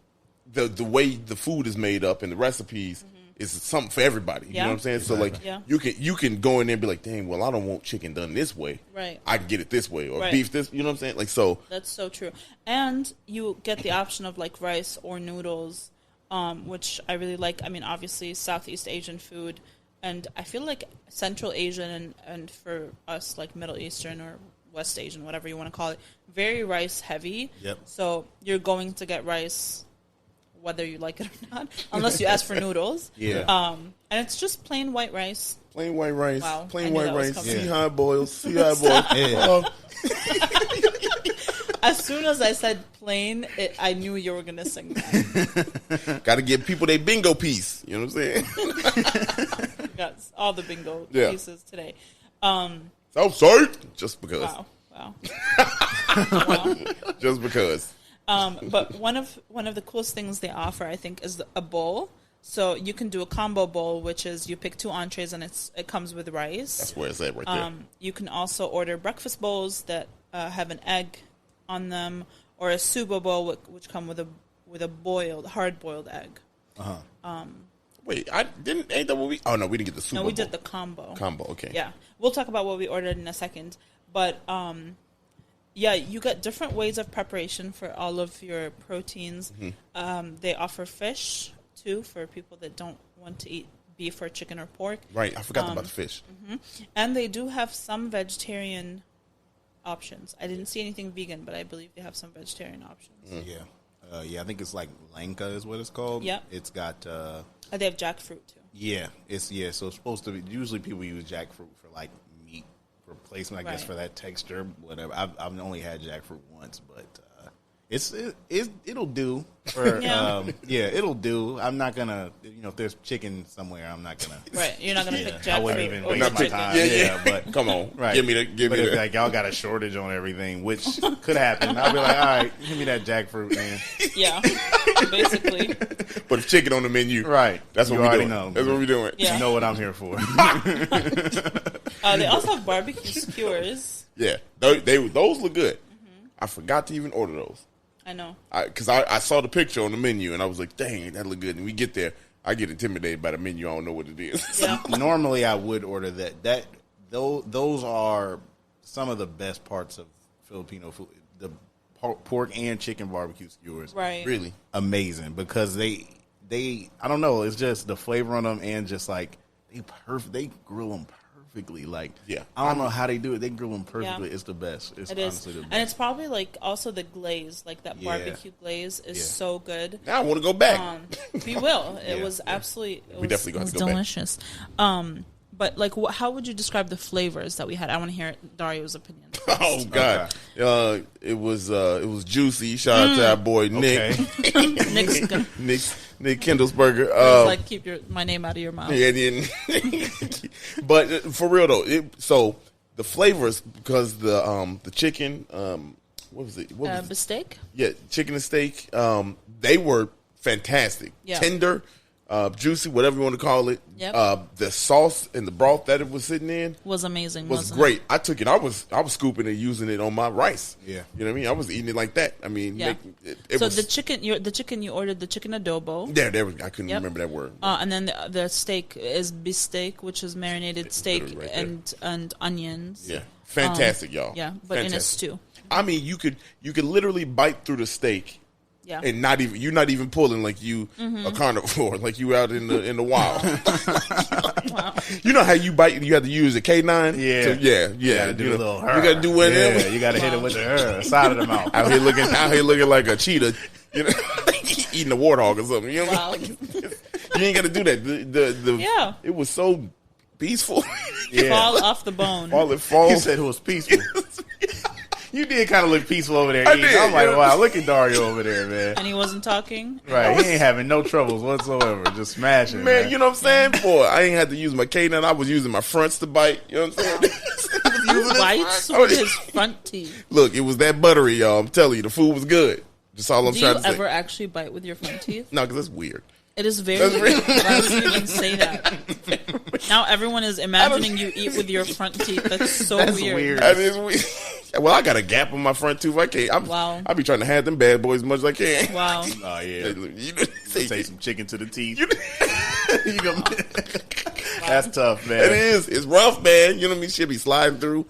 Speaker 1: the way the food is made up and the recipes is something for everybody. You know what I'm saying? Exactly. So you can go in there and be like, dang, well, I don't want chicken done this way.
Speaker 2: Right.
Speaker 1: I can get it this way. Or beef this, you know what I'm saying? So.
Speaker 2: That's so true. And you get the option of rice or noodles, which I really like. Obviously, Southeast Asian food. And I feel like Central Asian and for us, Middle Eastern or West Asian, whatever you want to call it, very rice heavy.
Speaker 3: Yep.
Speaker 2: So you're going to get rice whether you like it or not, unless you ask for noodles.
Speaker 3: Yeah.
Speaker 2: And it's just plain white rice.
Speaker 1: Plain white rice.
Speaker 2: Wow.
Speaker 1: Plain white rice. See how it boils. See how it boils.
Speaker 2: As soon as I said plain, I knew you were going to sing that.
Speaker 1: Got to give people their bingo piece. You know what I'm saying?
Speaker 2: Got all the bingo pieces today.
Speaker 1: Southside. Just because.
Speaker 2: Wow. Wow.
Speaker 1: Just because.
Speaker 2: But one of the coolest things they offer, I think, is a bowl. So you can do a combo bowl, which is you pick 2 entrees and it comes with rice.
Speaker 1: That's where it's at right there.
Speaker 2: You can also order breakfast bowls that have an egg on them, or a subo bowl which come with a hard boiled egg.
Speaker 1: Wait, ain't that what we? Oh no, we didn't get the Super Bowl.
Speaker 2: No, we did the combo.
Speaker 1: Combo, okay.
Speaker 2: Yeah, we'll talk about what we ordered in a second, but yeah, you got different ways of preparation for all of your proteins. Mm-hmm. They offer fish too for people that don't want to eat beef or chicken or pork.
Speaker 1: Right, I forgot about the fish.
Speaker 2: Mm-hmm. And they do have some vegetarian options. I didn't see anything vegan, but I believe they have some vegetarian options.
Speaker 3: Mm. Yeah, I think it's like Lanka is what it's called.
Speaker 2: Yep.
Speaker 3: It's got.
Speaker 2: They have jackfruit too.
Speaker 3: Yeah, so it's supposed to be. Usually, people use jackfruit for like meat replacement. I guess for that texture, whatever. I've only had jackfruit once, but it'll do. For, it'll do. I'm not gonna. If there's chicken somewhere, I'm not gonna.
Speaker 2: Right, you're not gonna pick jackfruit.
Speaker 3: I wouldn't even waste my time.
Speaker 1: Yeah,
Speaker 3: but
Speaker 1: come on,
Speaker 3: right.
Speaker 1: Give me that.
Speaker 3: Like y'all got a shortage on everything, which could happen. I'll be like, all right, give me that jackfruit, man.
Speaker 2: Yeah, basically.
Speaker 1: But chicken on the menu,
Speaker 3: right?
Speaker 1: That's what we're doing. That's what we're doing.
Speaker 2: Yeah.
Speaker 3: You know what I'm here for.
Speaker 2: They also have barbecue skewers.
Speaker 1: Yeah, those look good. Mm-hmm. I forgot to even order those.
Speaker 2: I know.
Speaker 1: Because I saw the picture on the menu and I was like, dang, that look good. And we get there, I get intimidated by the menu. I don't know what it is.
Speaker 2: Yeah.
Speaker 3: Normally, I would order that. Those are some of the best parts of Filipino food. The pork and chicken barbecue skewers.
Speaker 2: Right.
Speaker 1: Really?
Speaker 3: Amazing because they I don't know, it's just the flavor on them and just like they grill them perfectly. Like, I don't know how they do it. They grill them perfectly. Yeah. It's the best. It's honestly the best.
Speaker 2: And it's probably like also the glaze, like that barbecue glaze is so good.
Speaker 1: Now I want to go back.
Speaker 2: We will. It was absolutely.
Speaker 1: We definitely got to go
Speaker 2: delicious. But like, how would you describe the flavors that we had? I want to hear Dario's opinion.
Speaker 1: Oh God, it was juicy. Shout out to our boy Nick. Nick Kendallsberger.
Speaker 2: Like, keep my name out of your mouth.
Speaker 1: Yeah, but for real though, so the flavors, because the chicken, what was it?
Speaker 2: Steak.
Speaker 1: Yeah, chicken and steak. They were fantastic. Yeah. Tender. Juicy, whatever you want to call it.
Speaker 2: Yep.
Speaker 1: The sauce and the broth that it was sitting in
Speaker 2: was amazing.
Speaker 1: Was great. I took it. I was scooping and using it on my rice.
Speaker 3: Yeah,
Speaker 1: you know what I mean. I was eating it like that. I mean,
Speaker 2: so the chicken you ordered the chicken adobo.
Speaker 1: There was. I couldn't remember that word.
Speaker 2: And then the steak is beefsteak, which is marinated steak and onions.
Speaker 1: Yeah, fantastic, y'all.
Speaker 2: Yeah, but in a stew.
Speaker 1: I mean, you could literally bite through the steak.
Speaker 2: Yeah.
Speaker 1: And you're not even pulling like you a carnivore, like you out in the wild.
Speaker 2: Wow.
Speaker 1: You know how you bite? You have to use a K9.
Speaker 3: Yeah,
Speaker 1: You
Speaker 3: gotta do a little.
Speaker 1: You got to do one.
Speaker 3: Yeah, you got to hit it with the side of the mouth.
Speaker 1: Out here looking like a cheetah, eating a warthog or something. You know, you ain't got to do that. It was so peaceful.
Speaker 2: Fall off the bone.
Speaker 3: He said it was peaceful. You did kind of look peaceful over there. I'm like, wow, look at Dario over there, man.
Speaker 2: And he wasn't talking?
Speaker 3: Right. He ain't having no troubles whatsoever. Just smashing.
Speaker 1: Man, you know what I'm saying? Boy, I ain't had to use my canine. I was using my fronts to bite. You know what I'm saying?
Speaker 2: He bites with his front teeth.
Speaker 1: Look, it was that buttery, y'all. I'm telling you, the food was good. Just all I'm trying to say.
Speaker 2: Do you ever actually bite with your front teeth?
Speaker 1: No, because that's weird.
Speaker 2: It is very weird. Why would you even say that? Now everyone is imagining you eat with your front teeth. That's so weird.
Speaker 1: That is weird. Well, I got a gap on my front tooth. I can't.
Speaker 2: Wow.
Speaker 1: I be trying to have them bad boys as much as I can.
Speaker 2: Wow.
Speaker 3: Oh, yeah. Take some chicken to the teeth. That's tough, man.
Speaker 1: It is. It's rough, man. You know what I mean? Shit be sliding through.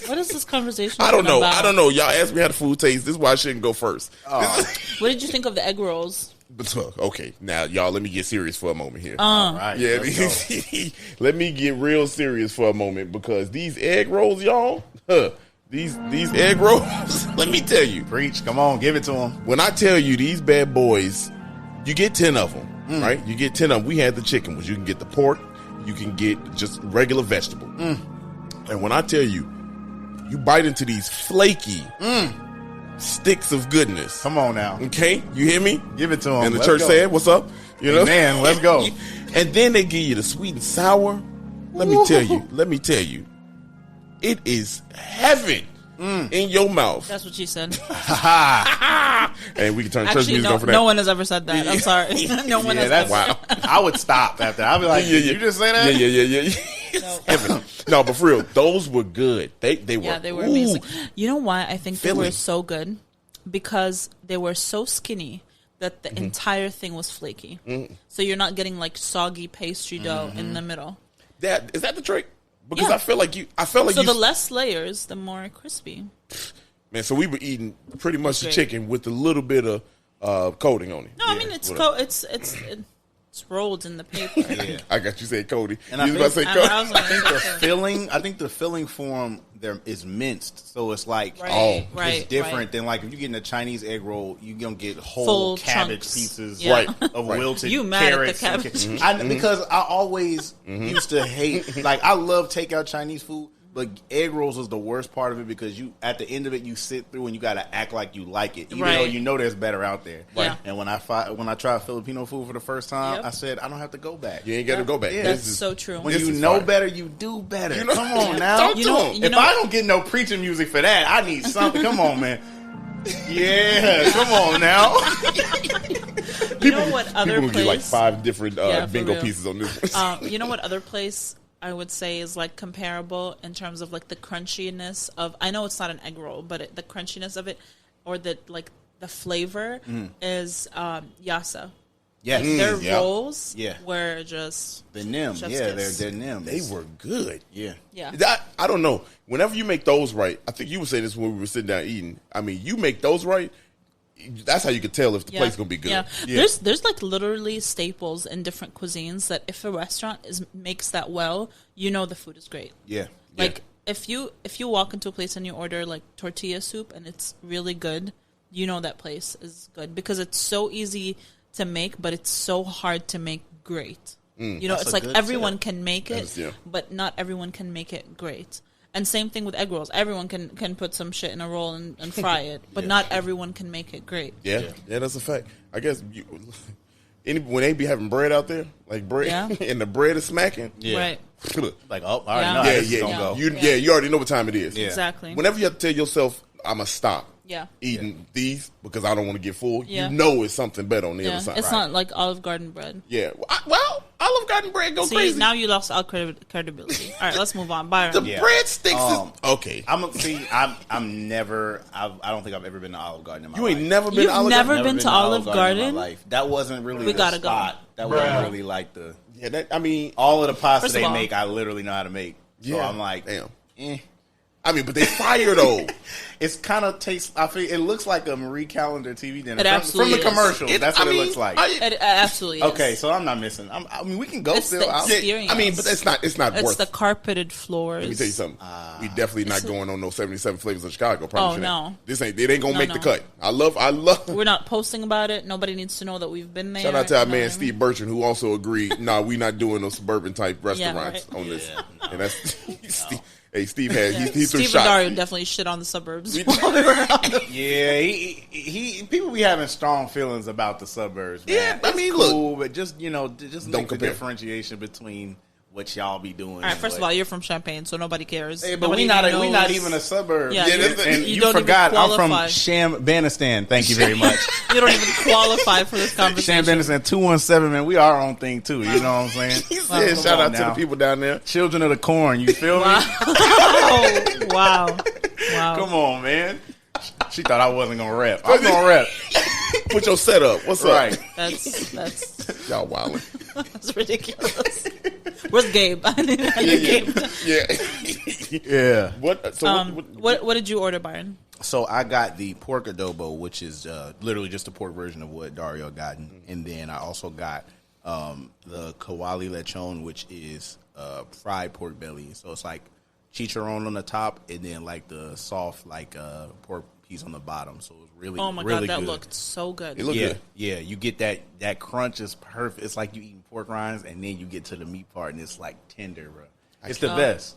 Speaker 2: What is this conversation
Speaker 1: I don't know.
Speaker 2: about?
Speaker 1: I don't know. Y'all asked me how the food tastes. This is why I shouldn't go first.
Speaker 2: Oh. What did you think of the egg rolls?
Speaker 1: Okay, now y'all, let me get serious for a moment here.
Speaker 3: All right,
Speaker 1: yeah, let me get real serious for a moment because these egg rolls, y'all, these egg rolls. Let me tell you,
Speaker 3: preach. Come on, give it to them.
Speaker 1: When I tell you these bad boys, you get 10 of them, right? You get 10 of them. We had the chicken, but you can get the pork, you can get just regular vegetable, and when I tell you, you bite into these flaky. Sticks of goodness.
Speaker 3: Come on now.
Speaker 1: Okay? You hear me?
Speaker 3: Give it to them.
Speaker 1: And the church said, what's up? You know?
Speaker 3: Man, let's go.
Speaker 1: And then they give you the sweet and sour. Let me tell you. It is heaven in your mouth.
Speaker 2: That's what she said.
Speaker 1: And we can turn church music on for that.
Speaker 2: No one has ever said that. I'm sorry. No one has ever
Speaker 1: wow.
Speaker 3: I would stop after. I'd be like, you just say that?
Speaker 1: Yeah. No, but for real, those were good. They were.
Speaker 2: Yeah, they were amazing. You know why I think they were so good? Because they were so skinny that the entire thing was flaky. So you're not getting like soggy pastry dough in the middle.
Speaker 1: Is that the trick? Because
Speaker 2: Yeah.
Speaker 1: I feel like
Speaker 2: the less layers, the more crispy.
Speaker 1: Man, so we were eating pretty much the chicken with a little bit of coating on it.
Speaker 2: No, I mean it's rolled in the paper.
Speaker 1: Yeah. I got you saying Cody.
Speaker 3: And
Speaker 1: you was about to say Cody.
Speaker 3: I think the filling form there is minced, so it's like it's different than like if you get in a Chinese egg roll, you gonna get whole
Speaker 2: full
Speaker 3: cabbage
Speaker 2: chunks.
Speaker 3: pieces
Speaker 2: of
Speaker 3: wilted
Speaker 2: you mad
Speaker 3: carrots.
Speaker 2: at the cabbage?
Speaker 3: Because I always used to hate, like I love takeout Chinese food. But egg rolls is the worst part of it because you, at the end of it, you sit through and you got to act like you like it, even though you know there's better out there.
Speaker 2: Yeah.
Speaker 3: And when I tried Filipino food for the first time, I said I don't have to go back.
Speaker 1: You ain't got to go back.
Speaker 3: Yeah.
Speaker 2: That's so true.
Speaker 3: When you know better, you do better. You know, come on now. If I don't get no preaching music for that, I need something. Come on, man. Yeah, come on now.
Speaker 2: You know what other
Speaker 1: people
Speaker 2: place?
Speaker 1: Get like 5 different bingo pieces on this one.
Speaker 2: You know what other place I would say is like comparable in terms of like the crunchiness of. I know it's not an egg roll, but the crunchiness of it, or the like the flavor is Yasa.
Speaker 3: Yes,
Speaker 2: their rolls were just
Speaker 3: the nim. Yeah, they're nim.
Speaker 1: They were good.
Speaker 3: Yeah.
Speaker 1: I don't know. Whenever you make those right, I think you were saying this when we were sitting down eating. I mean, you make those right. That's how you could tell if the place is gonna be good.
Speaker 2: Yeah. There's like literally staples in different cuisines that if a restaurant makes that well, you know the food is great.
Speaker 3: Yeah.
Speaker 2: Like if you walk into a place and you order like tortilla soup and it's really good, you know that place is good because it's so easy to make, but it's so hard to make great. You know, it's like everyone can make it, but not everyone can make it great. And same thing with egg rolls. Everyone can put some shit in a roll and fry it, but not everyone can make it great.
Speaker 1: Yeah, that's a fact. I guess when they be having bread out there, like bread, and the bread is smacking.
Speaker 2: Yeah. Right.
Speaker 3: Like, I already know this is gonna go.
Speaker 1: You already know what time it is.
Speaker 2: Yeah. Exactly.
Speaker 1: Whenever you have to tell yourself, I'm going to stop eating these because I don't want to get full, you know it's something better on the other side.
Speaker 2: It's not like Olive Garden bread.
Speaker 1: Yeah. Well, Olive Garden bread go crazy.
Speaker 2: Now you lost all credibility. All right, let's move on. Byron.
Speaker 1: The breadsticks is... Okay.
Speaker 3: I don't think I've ever been to Olive Garden in my life.
Speaker 1: You ain't never been to Olive Garden?
Speaker 2: You've never been to Olive Garden?
Speaker 3: In my life. That wasn't really
Speaker 2: the spot.
Speaker 3: That wasn't really like the...
Speaker 1: Yeah, I mean...
Speaker 3: All of the pasta they make, I literally know how to make. So I'm like...
Speaker 1: Damn. I mean, but they fire though.
Speaker 3: It's kind of tastes. I feel it looks like a Marie Callender TV dinner
Speaker 2: from
Speaker 3: the commercial. That's what it looks like.
Speaker 2: It absolutely is.
Speaker 3: Okay, so I'm not missing. I mean, we can go still.
Speaker 2: I
Speaker 1: mean, but it's not. It's
Speaker 2: worth the carpeted floors.
Speaker 1: Let me tell you something. We definitely not going on no 77 flavors of Chicago.
Speaker 2: No,
Speaker 1: it ain't gonna make the cut. I love.
Speaker 2: We're not posting about it. Nobody needs to know that we've been there.
Speaker 1: Shout out to our man Steve Bertrand, who also agreed. We not doing those suburban type restaurants on this. And that's Steve. Hey, Steve had he threw
Speaker 2: shots. Steve and Dario definitely shit on the suburbs.
Speaker 3: Yeah, he people be having strong feelings about the suburbs. Man.
Speaker 1: Yeah, I mean,
Speaker 3: cool,
Speaker 1: look,
Speaker 3: but just just
Speaker 1: don't
Speaker 3: make the differentiation between what y'all be doing.
Speaker 2: All right, first of all, you're from Champaign, so nobody cares.
Speaker 3: Hey, but we not even a suburb.
Speaker 2: Yeah,
Speaker 3: and you forgot I'm from Shambanistan. Thank you very much.
Speaker 2: You don't even qualify for this conversation.
Speaker 3: Shambanistan 217, man. We are our own thing too. You know what I'm saying?
Speaker 1: He said, shout out to the people down there.
Speaker 3: Children of the Corn. You feel me?
Speaker 2: Wow.
Speaker 3: Come on, man. She thought I wasn't gonna rep. I'm gonna rep.
Speaker 1: Put your setup. What's up?
Speaker 2: That's
Speaker 1: y'all wilding.
Speaker 2: That's ridiculous. Where's Gabe? I need Gabe.
Speaker 3: Yeah.
Speaker 2: What did you order, Byron?
Speaker 3: So I got the pork adobo, which is literally just a pork version of what Dario got, and then I also got the kawali lechon, which is fried pork belly. So it's like chicharron on the top, and then like the soft pork piece on the bottom. So it was really,
Speaker 2: oh my
Speaker 3: really
Speaker 2: god, that
Speaker 3: good.
Speaker 2: Looked so good.
Speaker 1: It looked good.
Speaker 3: Yeah. You get that crunch is perfect. It's like you eating pork rinds, and then you get to the meat part, and it's like tender, bro. It's the best.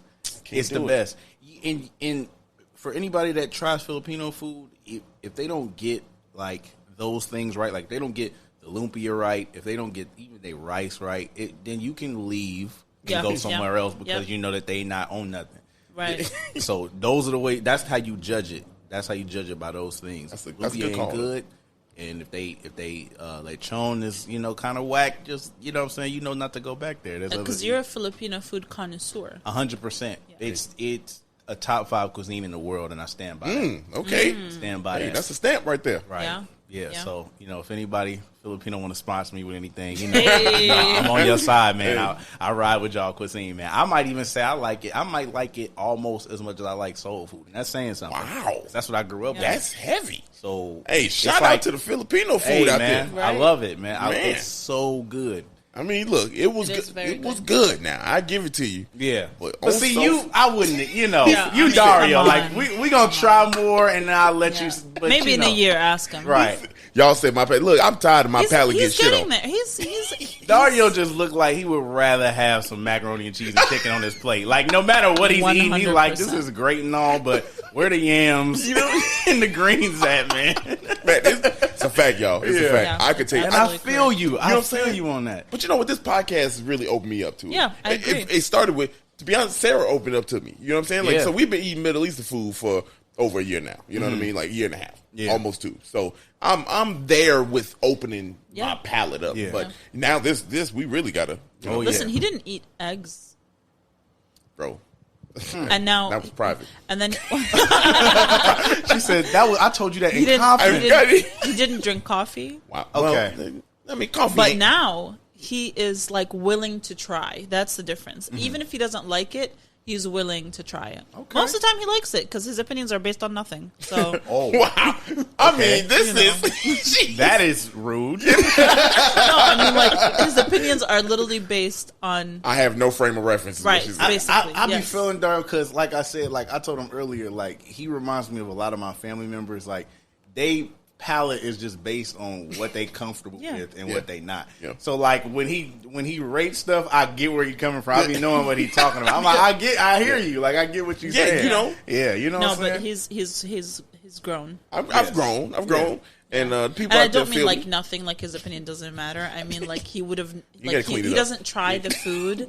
Speaker 3: It's the best. And for anybody that tries Filipino food, if they don't get like those things right, like they don't get the lumpia right, if they don't get even their rice right, then you can leave and go somewhere else because you know that they not own nothing.
Speaker 2: Right.
Speaker 3: So those are the way. That's how you judge it. That's how you judge it by those things.
Speaker 1: That's a good call.
Speaker 3: Good, and if they lechon is kind of whack, just what I'm saying, not to go back there.
Speaker 2: Because you're a Filipino food connoisseur.
Speaker 3: 100%. It's a top 5 cuisine in the world, and I stand by it.
Speaker 1: Okay.
Speaker 3: Stand by it.
Speaker 1: That's a stamp right there.
Speaker 3: Right.
Speaker 2: Yeah.
Speaker 3: Yeah, so, if anybody Filipino want to sponsor me with anything, I'm on your side, man. I ride with y'all cuisine, man. I might even say I like it. I might like it almost as much as I like soul food. And that's saying something.
Speaker 1: Wow.
Speaker 3: That's what I grew up with.
Speaker 1: That's heavy.
Speaker 3: So,
Speaker 1: hey, shout out to the Filipino food out
Speaker 3: man,
Speaker 1: there.
Speaker 3: I love it, man. It's so good.
Speaker 1: I mean, look, it was good. It was good. Now I give it to you.
Speaker 3: Yeah,
Speaker 1: but
Speaker 3: see, I wouldn't. You Dario, like we gonna try more, and I'll let you. But,
Speaker 2: maybe in a year, ask him.
Speaker 3: Right.
Speaker 1: Y'all say my palate. Look, I'm tired of my palate getting shit on.
Speaker 2: He's
Speaker 3: Dario just looked like he would rather have some macaroni and cheese and chicken on his plate. Like no matter what he's 100%. Eating, he's like, this is great and all, but where the yams and the greens at, man?
Speaker 1: It's a fact, y'all. It's a fact.
Speaker 2: Yeah.
Speaker 1: I could take.
Speaker 3: And I feel you. I feel you on that.
Speaker 1: But you know what? This podcast has really opened me up to it.
Speaker 2: Yeah, I agree.
Speaker 1: It started with, to be honest, Sarah opened up to me. You know what I'm saying? Like, so we've been eating Middle Eastern food for over a year now. You know what I mean? Like a year and a half, almost 2. So I'm there with opening my palate up. Yeah. But now this we really gotta.
Speaker 2: Listen, he didn't eat eggs,
Speaker 1: bro.
Speaker 2: And now
Speaker 1: that was private.
Speaker 2: And then
Speaker 3: she said that was. I told you that in
Speaker 2: confidence. He didn't drink coffee.
Speaker 1: Wow. Okay. Well, I mean, coffee.
Speaker 2: But now he is like willing to try. That's the difference. Mm-hmm. Even if he doesn't like it, he's willing to try it. Okay. Most of the time, he likes it because his opinions are based on nothing. So,
Speaker 1: wow. I mean, this is
Speaker 3: that is rude.
Speaker 2: No, I mean, like his opinions are literally based on.
Speaker 1: I have no frame of reference.
Speaker 2: Right. Basically,
Speaker 3: I be feeling Dario because, like I said, like I told him earlier, like he reminds me of a lot of my family members. Like they. Palate is just based on what they comfortable with and what they not. Yeah. So like when he rates stuff, I get where you're coming from. I be knowing what he's talking about. I'm like, I hear you. Like I get what you're saying.
Speaker 1: You know.
Speaker 3: Yeah, you know.
Speaker 2: No, but he's grown.
Speaker 1: I've grown.
Speaker 2: Yeah.
Speaker 1: And people.
Speaker 2: And I don't mean like nothing. Like his opinion doesn't matter. I mean like he would have. Like he doesn't try the food,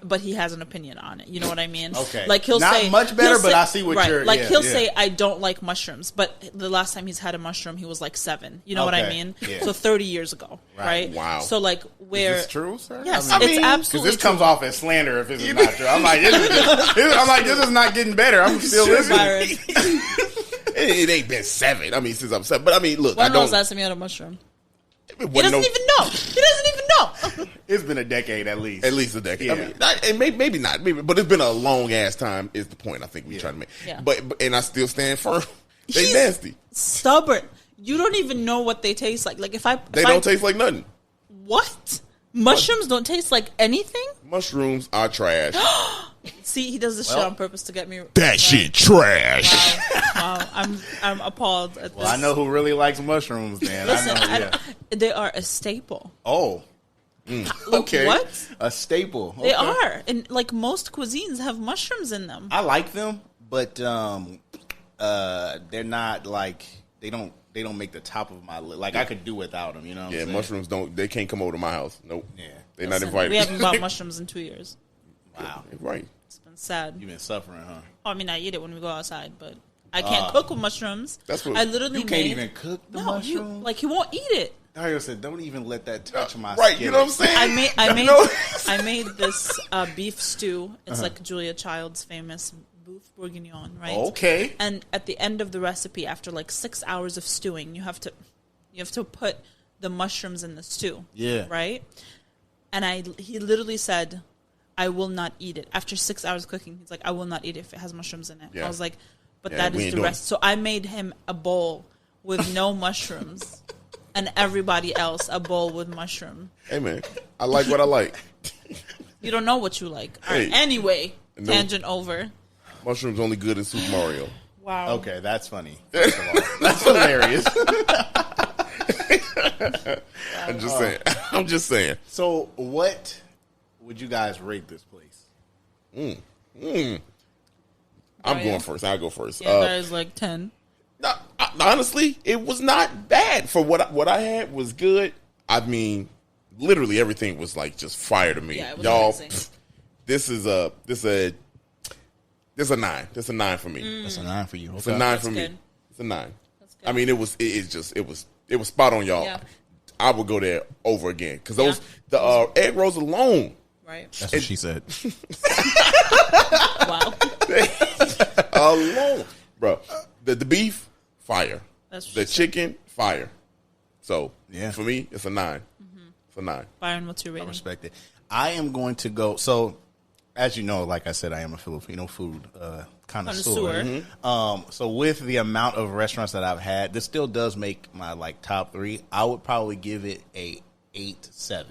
Speaker 2: but he has an opinion on it. You know what I mean?
Speaker 3: Okay.
Speaker 2: Like he'll
Speaker 3: not
Speaker 2: say
Speaker 3: much better, but I see what you're.
Speaker 2: Like he'll say I don't like mushrooms, but the last time he's had a mushroom, he was like 7. You know what I mean? Yeah. So 30 years ago, right?
Speaker 1: Wow.
Speaker 2: So like where?
Speaker 3: Is this true, sir?
Speaker 2: Yes, I mean, it's absolutely.
Speaker 3: Because this comes off as slander if this is not true. I'm like, this is not getting better. I'm still listening.
Speaker 1: It ain't been 7. I mean, since I'm 7. But I mean, look,
Speaker 2: when was the last time you had a mushroom? He doesn't even know. He doesn't even know.
Speaker 3: It's been a decade at least.
Speaker 1: At least a decade. Yeah. I mean, and maybe not. But it's been a long ass time. Is the point I think we try to make. Yeah. But and I still stand firm. They nasty,
Speaker 2: stubborn. You don't even know what they taste like. Like
Speaker 1: they don't taste like nothing.
Speaker 2: What? Mushrooms don't taste like anything?
Speaker 1: Mushrooms are trash.
Speaker 2: See, he does this shit on purpose to get me.
Speaker 1: That shit trash.
Speaker 2: Wow. I'm appalled at this.
Speaker 3: I know who really likes mushrooms, man.
Speaker 2: Listen, I know, they are a staple.
Speaker 1: Oh.
Speaker 3: Okay.
Speaker 2: What?
Speaker 3: A staple. Okay.
Speaker 2: They are. And like most cuisines have mushrooms in them.
Speaker 3: I like them, but they're not like they don't make the top of my list. Like I could do without them, you know what I'm saying?
Speaker 1: Mushrooms they can't come over to my house. Nope.
Speaker 3: Yeah.
Speaker 1: They're not invited.
Speaker 2: We haven't bought mushrooms in 2 years.
Speaker 3: Wow.
Speaker 1: Right.
Speaker 2: It's been sad.
Speaker 3: You've been suffering, huh?
Speaker 2: Oh, I mean, I eat it when we go outside, but I can't cook with mushrooms.
Speaker 1: That's what
Speaker 2: I literally
Speaker 3: you can't even cook the mushrooms.
Speaker 2: He won't eat it.
Speaker 3: Dario said, "Don't even let that touch my
Speaker 1: right,
Speaker 3: skin."
Speaker 1: You know what I'm saying?
Speaker 2: I made this beef stew. It's like Julia Child's famous beef bourguignon, right?
Speaker 3: Okay.
Speaker 2: And at the end of the recipe, after like 6 hours of stewing, you have to put the mushrooms in the stew.
Speaker 3: Yeah.
Speaker 2: Right. And he literally said, I will not eat it. After 6 hours cooking, he's like, I will not eat it if it has mushrooms in it. Yeah. I was like, but that is the rest. So I made him a bowl with no mushrooms and everybody else a bowl with mushroom.
Speaker 1: Hey, man, I like what I like.
Speaker 2: You don't know what you like. All right, anyway, tangent over.
Speaker 1: Mushrooms only good in Super Mario.
Speaker 2: Wow.
Speaker 3: Okay, that's funny. First of all. That's hilarious.
Speaker 1: I'm just saying.
Speaker 3: So, what would you guys rate this place?
Speaker 1: I'm going first. I'll go first.
Speaker 2: Yeah, that is like 10.
Speaker 1: Honestly, it was not bad. For what I had was good. I mean, literally everything was like just fire to me.
Speaker 2: Yeah, it was
Speaker 1: y'all.
Speaker 2: amazing.
Speaker 1: This is a 9. That's a 9 for me.
Speaker 3: That's a 9 for you.
Speaker 1: It's a 9 for me. It's a 9. I mean, it was spot on, y'all. Yeah. I would go there over again because the egg rolls alone.
Speaker 2: Right.
Speaker 3: That's what she said.
Speaker 2: Wow.
Speaker 1: Alone, bro. The beef, fire.
Speaker 2: That's what
Speaker 1: the chicken, fire. So for me, it's a 9. It's a 9.
Speaker 2: Byron, what's your rating?
Speaker 3: I respect it. I am going to go. So, as you know, like I said, I am a Filipino food connoisseur. So with the amount of restaurants that I've had, this still does make my like top 3. I would probably give it a 8.7.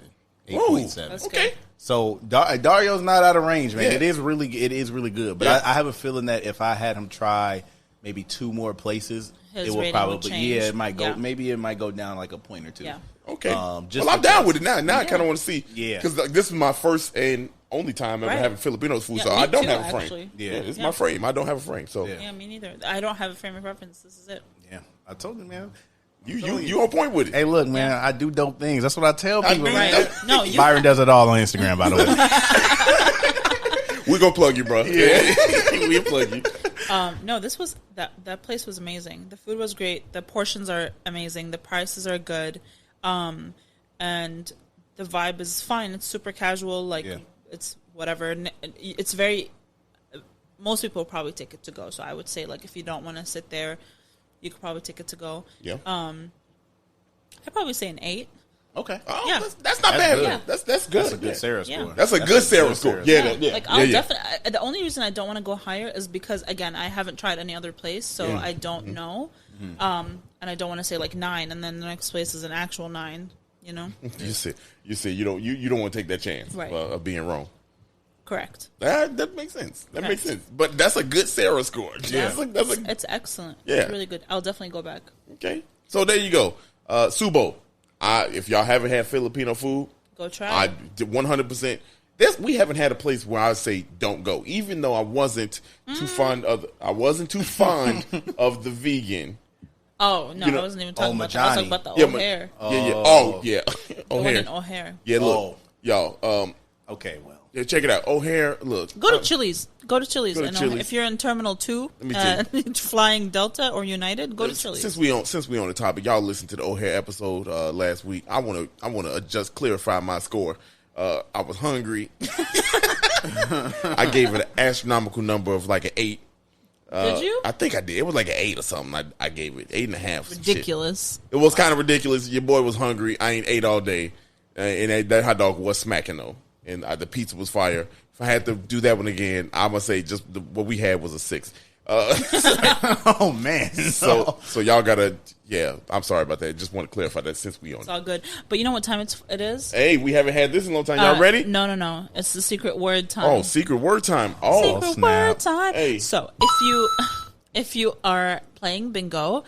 Speaker 3: 8.7.
Speaker 2: Okay.
Speaker 3: So Dario's not out of range, man. Yeah. It is really good. But I have a feeling that if I had him try maybe 2 more places, it will probably it might go maybe it might go down like a point or 2.
Speaker 2: Yeah.
Speaker 1: Okay. I'm down with it now. Now I kind of want to see.
Speaker 3: Yeah.
Speaker 1: Because this is my first and only time ever having Filipino food, so I don't have a frame.
Speaker 2: Actually.
Speaker 1: Yeah, it's my frame. I don't have a frame. So
Speaker 2: yeah, me neither. I don't have a frame of reference. This is it.
Speaker 3: Yeah, I told you, man.
Speaker 1: You on point with it.
Speaker 3: Hey, look, man, I do dope things. That's what I tell people.
Speaker 2: Right. No,
Speaker 3: Byron does it all on Instagram, by the
Speaker 1: way. We're gonna plug you, bro. Yeah, we plug you.
Speaker 2: No, this was that place was amazing. The food was great. The portions are amazing. The prices are good, and the vibe is fine. It's super casual. Like it's whatever. It's very. Most people probably take it to go. So I would say, like, if you don't want to sit there, you could probably take it to go.
Speaker 1: Yeah.
Speaker 2: I'd probably say an 8.
Speaker 1: Okay. Oh, yeah. That's not bad. Yeah. That's good.
Speaker 3: That's a good Sarah score.
Speaker 1: That's a good Sarah score. Yeah.
Speaker 2: Like I'll definitely. The only reason I don't want to go higher is because again I haven't tried any other place, so I don't know. And I don't want to say like 9, and then the next place is an actual 9. You know.
Speaker 1: You say you don't want to take that chance of being wrong.
Speaker 2: Correct.
Speaker 1: That makes sense. That makes sense. But that's a good Sarah score.
Speaker 2: Yeah. It's excellent.
Speaker 1: Yeah.
Speaker 2: It's really good. I'll definitely go back.
Speaker 1: Okay. So there you go. Subo. If y'all haven't had Filipino food,
Speaker 2: go try.
Speaker 1: 100%. We haven't had a place where I say don't go, even though I wasn't too fond of the vegan.
Speaker 2: Oh no, I wasn't even talking about that. I was talking about the O'Hare.
Speaker 1: O'Hare.
Speaker 2: O'Hare.
Speaker 1: Yeah, look, y'all.
Speaker 3: Okay, well.
Speaker 1: Yeah, check it out. O'Hare, look.
Speaker 2: Go to Chili's. If you're in Terminal 2, flying Delta or United, go to Chili's.
Speaker 1: Since we on the topic, y'all listened to the O'Hare episode last week. I want to just clarify my score. I was hungry. I gave it an astronomical number of like an 8.
Speaker 2: Did you?
Speaker 1: I think I did. It was like an 8 or something. I gave it 8.5.
Speaker 2: Ridiculous.
Speaker 1: It was kind of ridiculous. Your boy was hungry. I ain't ate all day, and that hot dog was smacking though. And the pizza was fire. If I had to do that one again, I must say just what we had was a 6.
Speaker 3: Oh man!
Speaker 1: So y'all gotta. Yeah, I'm sorry about that. Just want to clarify that since we on.
Speaker 2: It's all good. But you know what time it is?
Speaker 1: Hey, we haven't had this in a long time. Y'all ready?
Speaker 2: No. It's the secret word time.
Speaker 1: Oh, secret word time. Oh,
Speaker 2: secret word time. Hey. So if you are playing bingo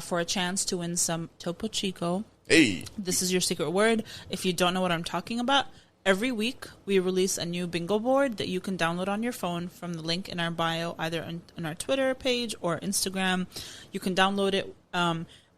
Speaker 2: for a chance to win some Topo Chico, this is your secret word. If you don't know what I'm talking about. Every week, we release a new bingo board that you can download on your phone from the link in our bio, either on our Twitter page or Instagram. You can download it.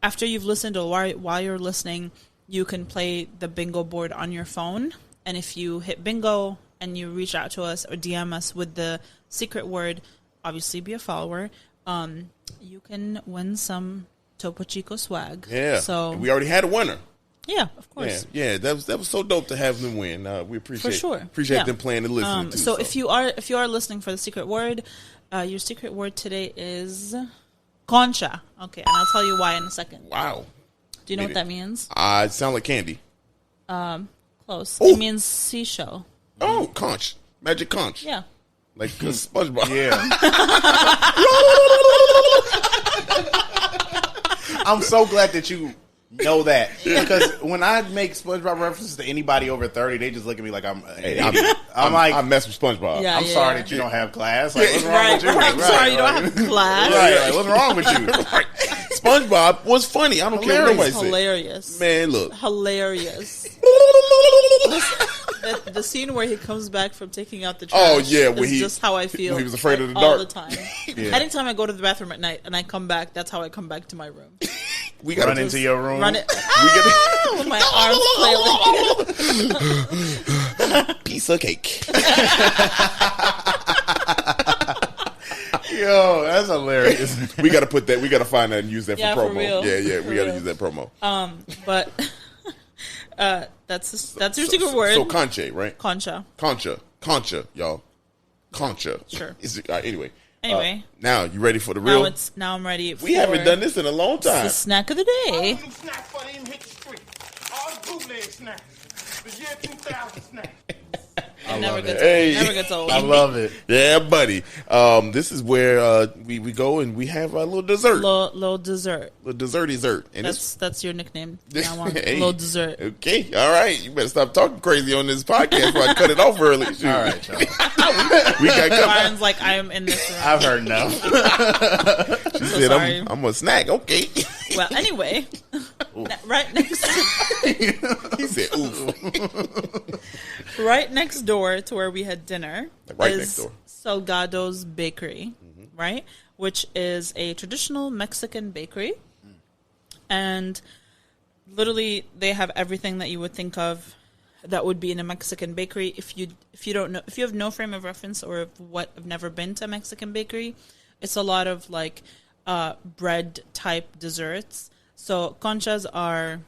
Speaker 2: After you've listened or while you're listening, you can play the bingo board on your phone. And if you hit bingo and you reach out to us or DM us with the secret word, obviously be a follower, you can win some Topo Chico swag.
Speaker 1: Yeah.
Speaker 2: So
Speaker 1: we already had a winner.
Speaker 2: Yeah, of course.
Speaker 1: Yeah, that was so dope to have them win. We appreciate them playing and listening too.
Speaker 2: So if you are listening for the secret word, your secret word today is concha. Okay, and I'll tell you why in a second.
Speaker 1: Wow.
Speaker 2: Do you know what that means?
Speaker 1: It sounds like candy.
Speaker 2: Close. Ooh. It means seashell.
Speaker 1: Oh, conch. Magic conch.
Speaker 2: Yeah.
Speaker 1: Like SpongeBob.
Speaker 3: Yeah. I'm so glad that you know that, because when I make SpongeBob references to anybody over 30, they just look at me like I'm like
Speaker 1: I mess with SpongeBob.
Speaker 3: I'm sorry that you don't have class. Like, what's wrong with you?
Speaker 2: I'm sorry you don't have class.
Speaker 3: Like, what's wrong with you?
Speaker 1: SpongeBob was funny. I don't care what nobody says.
Speaker 2: Hilarious.
Speaker 1: Man, look.
Speaker 2: Hilarious. The scene where he comes back from taking out the trash.
Speaker 1: Oh yeah,
Speaker 2: is just how I feel.
Speaker 1: When he was afraid of the
Speaker 2: all
Speaker 1: dark
Speaker 2: the time. Anytime I go to the bathroom at night and I come back, that's how I come back to my room.
Speaker 3: We got to run into your room.
Speaker 2: Run it with my arms flailing.
Speaker 1: Piece of cake.
Speaker 3: Yo, that's hilarious.
Speaker 1: We got to put that. We got to find that and use that for promo.
Speaker 2: For real.
Speaker 1: Yeah. We got to use that promo.
Speaker 2: But that's your secret word.
Speaker 1: So concha, right?
Speaker 2: Concha,
Speaker 1: y'all. Concha.
Speaker 2: Sure.
Speaker 1: Anyway. Now you ready for the real?
Speaker 2: Now I'm ready.
Speaker 1: We haven't done this in a long time.
Speaker 2: It's the snack of the day.
Speaker 4: snack. The year 2000 snack.
Speaker 2: Never gets old.
Speaker 3: I love it.
Speaker 1: Yeah, buddy. This is where we go and we have a little dessert.
Speaker 2: Little dessert.
Speaker 1: Little dessert. And
Speaker 2: that's your nickname. Little dessert.
Speaker 1: Okay, all right. You better stop talking crazy on this podcast before I cut it off early. Shoot.
Speaker 3: All right, y'all.
Speaker 1: we got
Speaker 2: Ryan's like, I am in this room.
Speaker 3: I've heard enough.
Speaker 1: She said, I'm a snack. Okay.
Speaker 2: Well, anyway, right next.
Speaker 1: He said, oof.
Speaker 2: Right next door to where we had dinner
Speaker 1: next door.
Speaker 2: Salgado's Bakery, right? Which is a traditional Mexican bakery. And literally they have everything that you would think of that would be in a Mexican bakery. If you don't know, if you have no frame of reference or have never been to a Mexican bakery, it's a lot of like bread type desserts. So conchas are,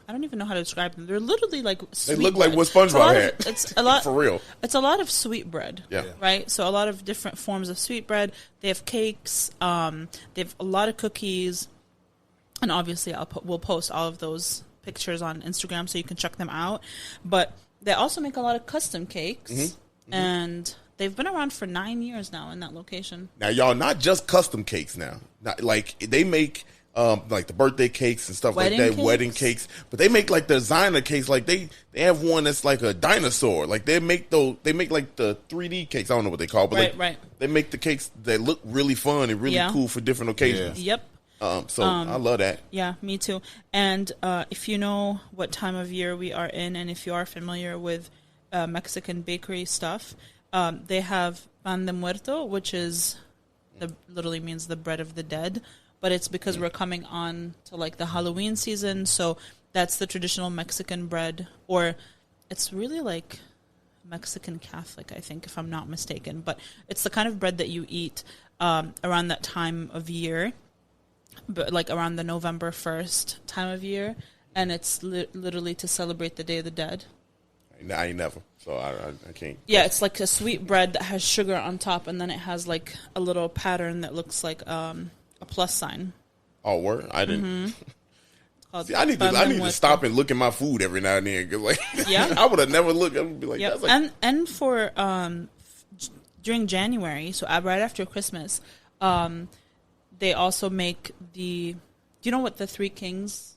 Speaker 2: I don't even know how to describe them. They're literally like sweet
Speaker 1: They look
Speaker 2: bread.
Speaker 1: like what SpongeBob had.
Speaker 2: It's a lot
Speaker 1: for real.
Speaker 2: It's a lot of sweet bread.
Speaker 1: Yeah.
Speaker 2: Right. So a lot of different forms of sweet bread. They have cakes. They have a lot of cookies, and obviously we'll post all of those pictures on Instagram so you can check them out. But they also make a lot of custom cakes, and they've been around for 9 years now in that location.
Speaker 1: Now, y'all, not just custom cakes now. Not, like, they make like the birthday cakes and stuff like that, wedding cakes. But they make like the designer cakes. Like they have one that's like a dinosaur. Like they make like the 3D cakes. I don't know what they call, but
Speaker 2: right.
Speaker 1: They make the cakes that look really fun and really cool for different occasions.
Speaker 2: Yeah. Yep.
Speaker 1: So I love that.
Speaker 2: Yeah, me too. And if you know what time of year we are in, and if you are familiar with Mexican bakery stuff, they have pan de muerto, which is literally means the bread of the dead. But it's because we're coming on to like the Halloween season, so that's the traditional Mexican bread, or it's really like Mexican Catholic, I think, if I'm not mistaken. But it's the kind of bread that you eat around that time of year. But like around the November 1st time of year, and it's literally to celebrate the Day of the Dead.
Speaker 1: I ain't never, so I can't.
Speaker 2: Yeah, it's like a sweet bread that has sugar on top, and then it has like a little pattern that looks like a plus sign.
Speaker 1: Oh, word! I didn't. See, I need to stop and look at my food every now and then, because like, I would have never looked. I would be like,
Speaker 2: yeah.
Speaker 1: Like,
Speaker 2: and for during January, so right after Christmas, they also make do you know what the three kings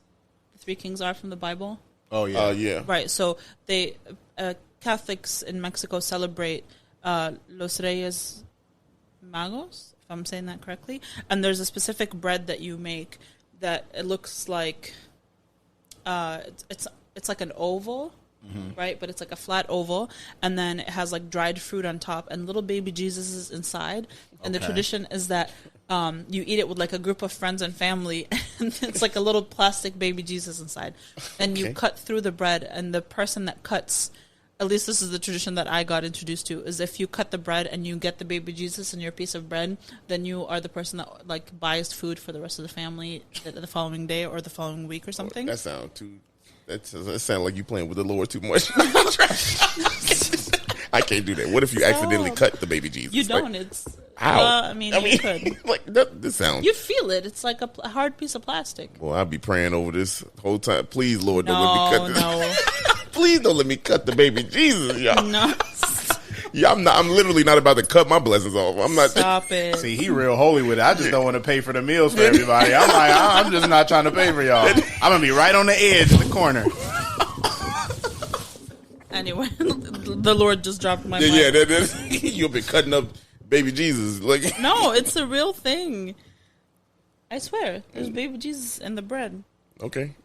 Speaker 2: are from the Bible?
Speaker 3: Oh, yeah.
Speaker 1: Yeah.
Speaker 2: Right. So they, Catholics in Mexico celebrate Los Reyes Magos, if I'm saying that correctly. And there's a specific bread that you make that it looks like, it's like an oval, right? But it's like a flat oval. And then it has like dried fruit on top and little baby Jesuses inside. And the tradition is that you eat it with like a group of friends and family, and it's like a little plastic baby Jesus inside. And you cut through the bread, and the person that cuts, at least this is the tradition that I got introduced to, is if you cut the bread and you get the baby Jesus in your piece of bread, then you are the person that like buys food for the rest of the family the following day or the following week or something.
Speaker 1: That sounds that sounds like you playing with the Lord too much. I can't do that. What if you accidentally cut the baby Jesus?
Speaker 2: You don't.
Speaker 1: Like,
Speaker 2: it's
Speaker 1: how?
Speaker 2: I mean, you could.
Speaker 1: Like this sounds.
Speaker 2: You feel it. It's like a hard piece of plastic.
Speaker 1: Well, I'll be praying over this whole time. Please, Lord, don't let me cut this.
Speaker 2: No.
Speaker 1: Please don't let me cut the baby Jesus, y'all.
Speaker 2: No.
Speaker 1: Yeah, I'm literally not about to cut my blessings off. I'm not.
Speaker 2: Stop it.
Speaker 3: See, he real holy with it. I just don't want to pay for the meals for everybody. I'm like, I'm just not trying to pay for y'all. I'm gonna be right on the edge of the corner.
Speaker 2: Anyway, the Lord just dropped my mic.
Speaker 1: Yeah, you'll be cutting up baby Jesus. Like,
Speaker 2: no, it's a real thing. I swear, there's baby Jesus in the bread.
Speaker 1: Okay,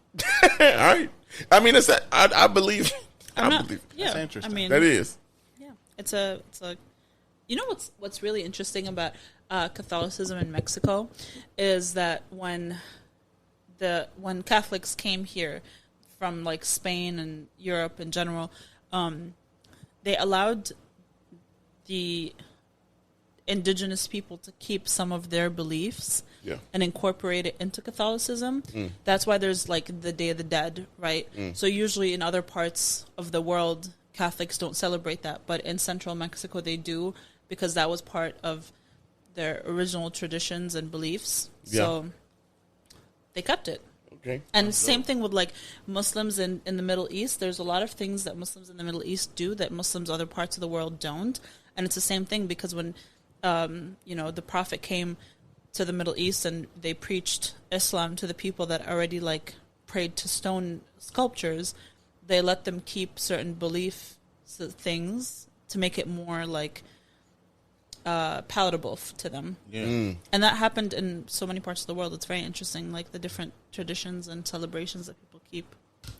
Speaker 1: all right. I mean, I believe.
Speaker 3: That's
Speaker 2: Yeah,
Speaker 3: interesting.
Speaker 2: I mean,
Speaker 1: that is.
Speaker 2: Yeah, it's a. You know what's really interesting about Catholicism in Mexico is that when Catholics came here from like Spain and Europe in general, they allowed the indigenous people to keep some of their beliefs and incorporate it into Catholicism. That's why there's like the Day of the Dead, right? So usually in other parts of the world, Catholics don't celebrate that, but in central Mexico they do, because that was part of their original traditions and beliefs. So they kept it.
Speaker 1: Okay.
Speaker 2: And same thing with like Muslims in the Middle East. There's a lot of things that Muslims in the Middle East do that Muslims other parts of the world don't. And it's the same thing because when, the Prophet came to the Middle East and they preached Islam to the people that already like prayed to stone sculptures, they let them keep certain belief things to make it more like palatable to them. Yeah. And that happened in so many parts of the world. It's very interesting, like the different traditions and celebrations that people keep.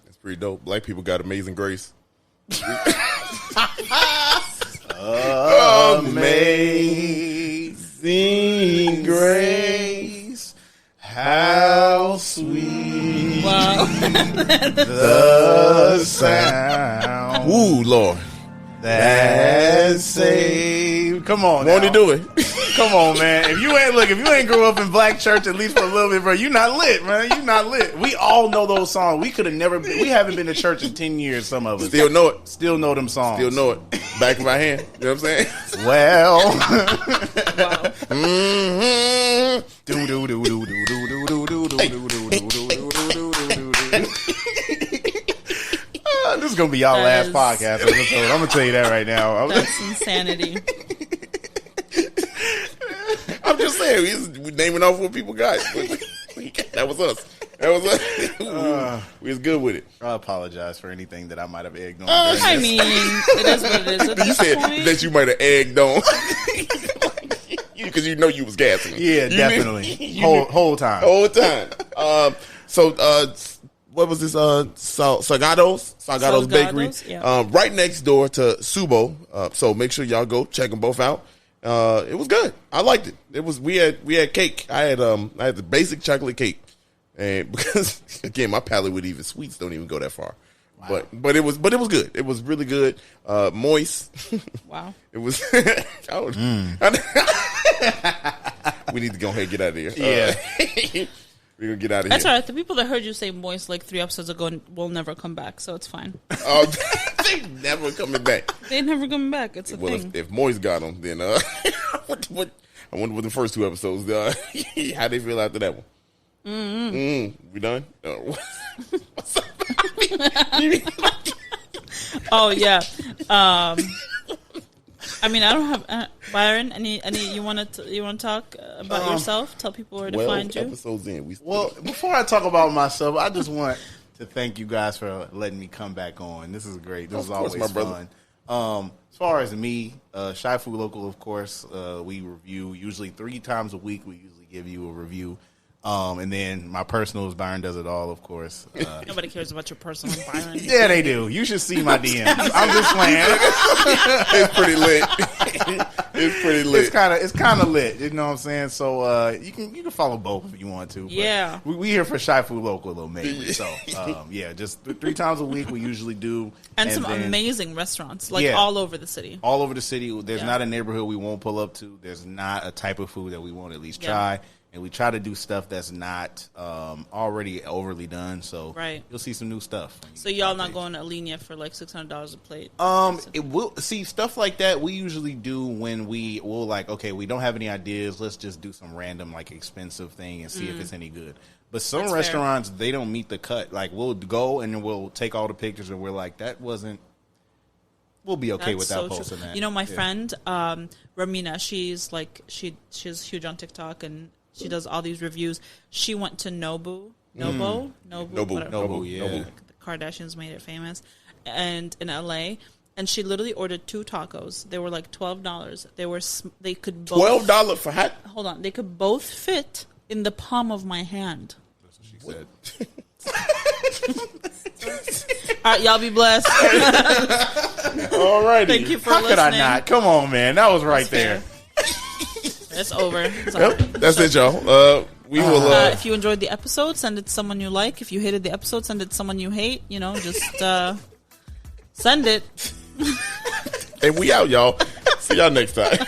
Speaker 1: That's pretty dope. Black people got amazing grace. Amazing grace, how sweet the sound. Ooh, Lord.
Speaker 3: That saved. Come on,
Speaker 1: won't he do it?
Speaker 3: Come on, man. If you ain't grew up in black church at least for a little bit, bro, you not lit, man. You not lit. We all know those songs. We haven't been to church in 10 years. Some of us
Speaker 1: still know it.
Speaker 3: Still know them songs.
Speaker 1: Still know it. Back of my hand. You know what I'm saying?
Speaker 3: Well. This is gonna be y'all last podcast episode. I'm gonna tell you that right now.
Speaker 2: That's insanity.
Speaker 1: I'm just saying, we naming off what people got. That was us. We was good with it.
Speaker 3: I apologize for anything that I might have egged on.
Speaker 2: I mean, it is what it is.
Speaker 1: You said that you might have egged on. Because you know you was gassing.
Speaker 3: Yeah, definitely. Whole time.
Speaker 1: What was this? Salgado's Bakery.
Speaker 2: Yeah.
Speaker 1: Right next door to Subo. So make sure y'all go check them both out. It was good. I liked it. We had cake. I had the basic chocolate cake, and because again my palate with even sweets don't even go that far. Wow. But it was good. It was really good. Moist.
Speaker 2: Wow.
Speaker 1: It was. We need to go ahead and get out of here.
Speaker 3: Yeah.
Speaker 1: We're going to get out of
Speaker 2: That's
Speaker 1: here.
Speaker 2: all right. The people that heard you say moist like 3 episodes ago will never come back, so it's fine.
Speaker 1: They never coming back.
Speaker 2: They never coming back. It's a thing.
Speaker 1: If Moist got them, then I wonder what the first 2 episodes, how they feel after that one. We done? What's up?
Speaker 2: Oh, yeah. I mean, I don't have Byron. Any you want to talk about yourself? Tell people where to find you.
Speaker 1: Episodes in.
Speaker 3: Before I talk about myself, I just want to thank you guys for letting me come back on. This is great. This is always fun. As far as me, Shy Food Local, of course, we review usually 3 times a week. We usually give you a review. And then my personals, Byron does it all, of course.
Speaker 2: Nobody cares about your personal, Byron.
Speaker 3: Yeah, they do. You should see my DMs. I'm just playing.
Speaker 1: It's pretty lit.
Speaker 3: It's kind of lit. You know what I'm saying? So you can follow both if you want to.
Speaker 2: Yeah.
Speaker 3: We here for Shy Food Local though, mainly. So yeah, just 3 times a week we usually do.
Speaker 2: And some amazing restaurants, all over the city.
Speaker 3: All over the city. There's not a neighborhood we won't pull up to. There's not a type of food that we won't at least try. And we try to do stuff that's not already overly done, so you'll see some new stuff.
Speaker 2: So y'all not going to Alenia for like $600 a plate?
Speaker 3: It will see stuff like that. We usually do when we'll like, okay, we don't have any ideas. Let's just do some random like expensive thing and see if it's any good. But some restaurants they don't meet the cut. Like we'll go and we'll take all the pictures and we're like, that wasn't. We'll be okay without posting that.
Speaker 2: You know, my friend Ramina, she's huge on TikTok and she does all these reviews. She went to Nobu. Yeah.
Speaker 3: The
Speaker 2: Kardashians made it famous, and in LA, and she literally ordered 2 tacos. They were like $12. They could both
Speaker 1: $12 for hat.
Speaker 2: Hold on, they could both fit in the palm of my hand.
Speaker 3: That's what she
Speaker 2: said. All right, y'all be blessed.
Speaker 1: All righty.
Speaker 2: Thank you for
Speaker 3: listening.
Speaker 2: How
Speaker 3: could I not? Come on, man. That was right there.
Speaker 2: It's over.
Speaker 1: That's it, y'all. We will.
Speaker 2: If you enjoyed the episode, send it to someone you like. If you hated the episode, send it to someone you hate. You know, just send it.
Speaker 1: And we out, y'all. See y'all next time.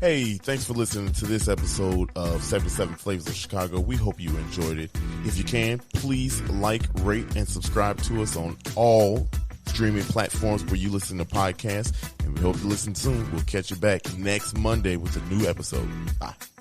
Speaker 1: Hey, thanks for listening to this episode of 77 Flavors of Chicago. We hope you enjoyed it. If you can, please like, rate, and subscribe to us on all streaming platforms where you listen to podcasts. And we hope you listen soon. We'll catch you back next Monday with a new episode. Bye.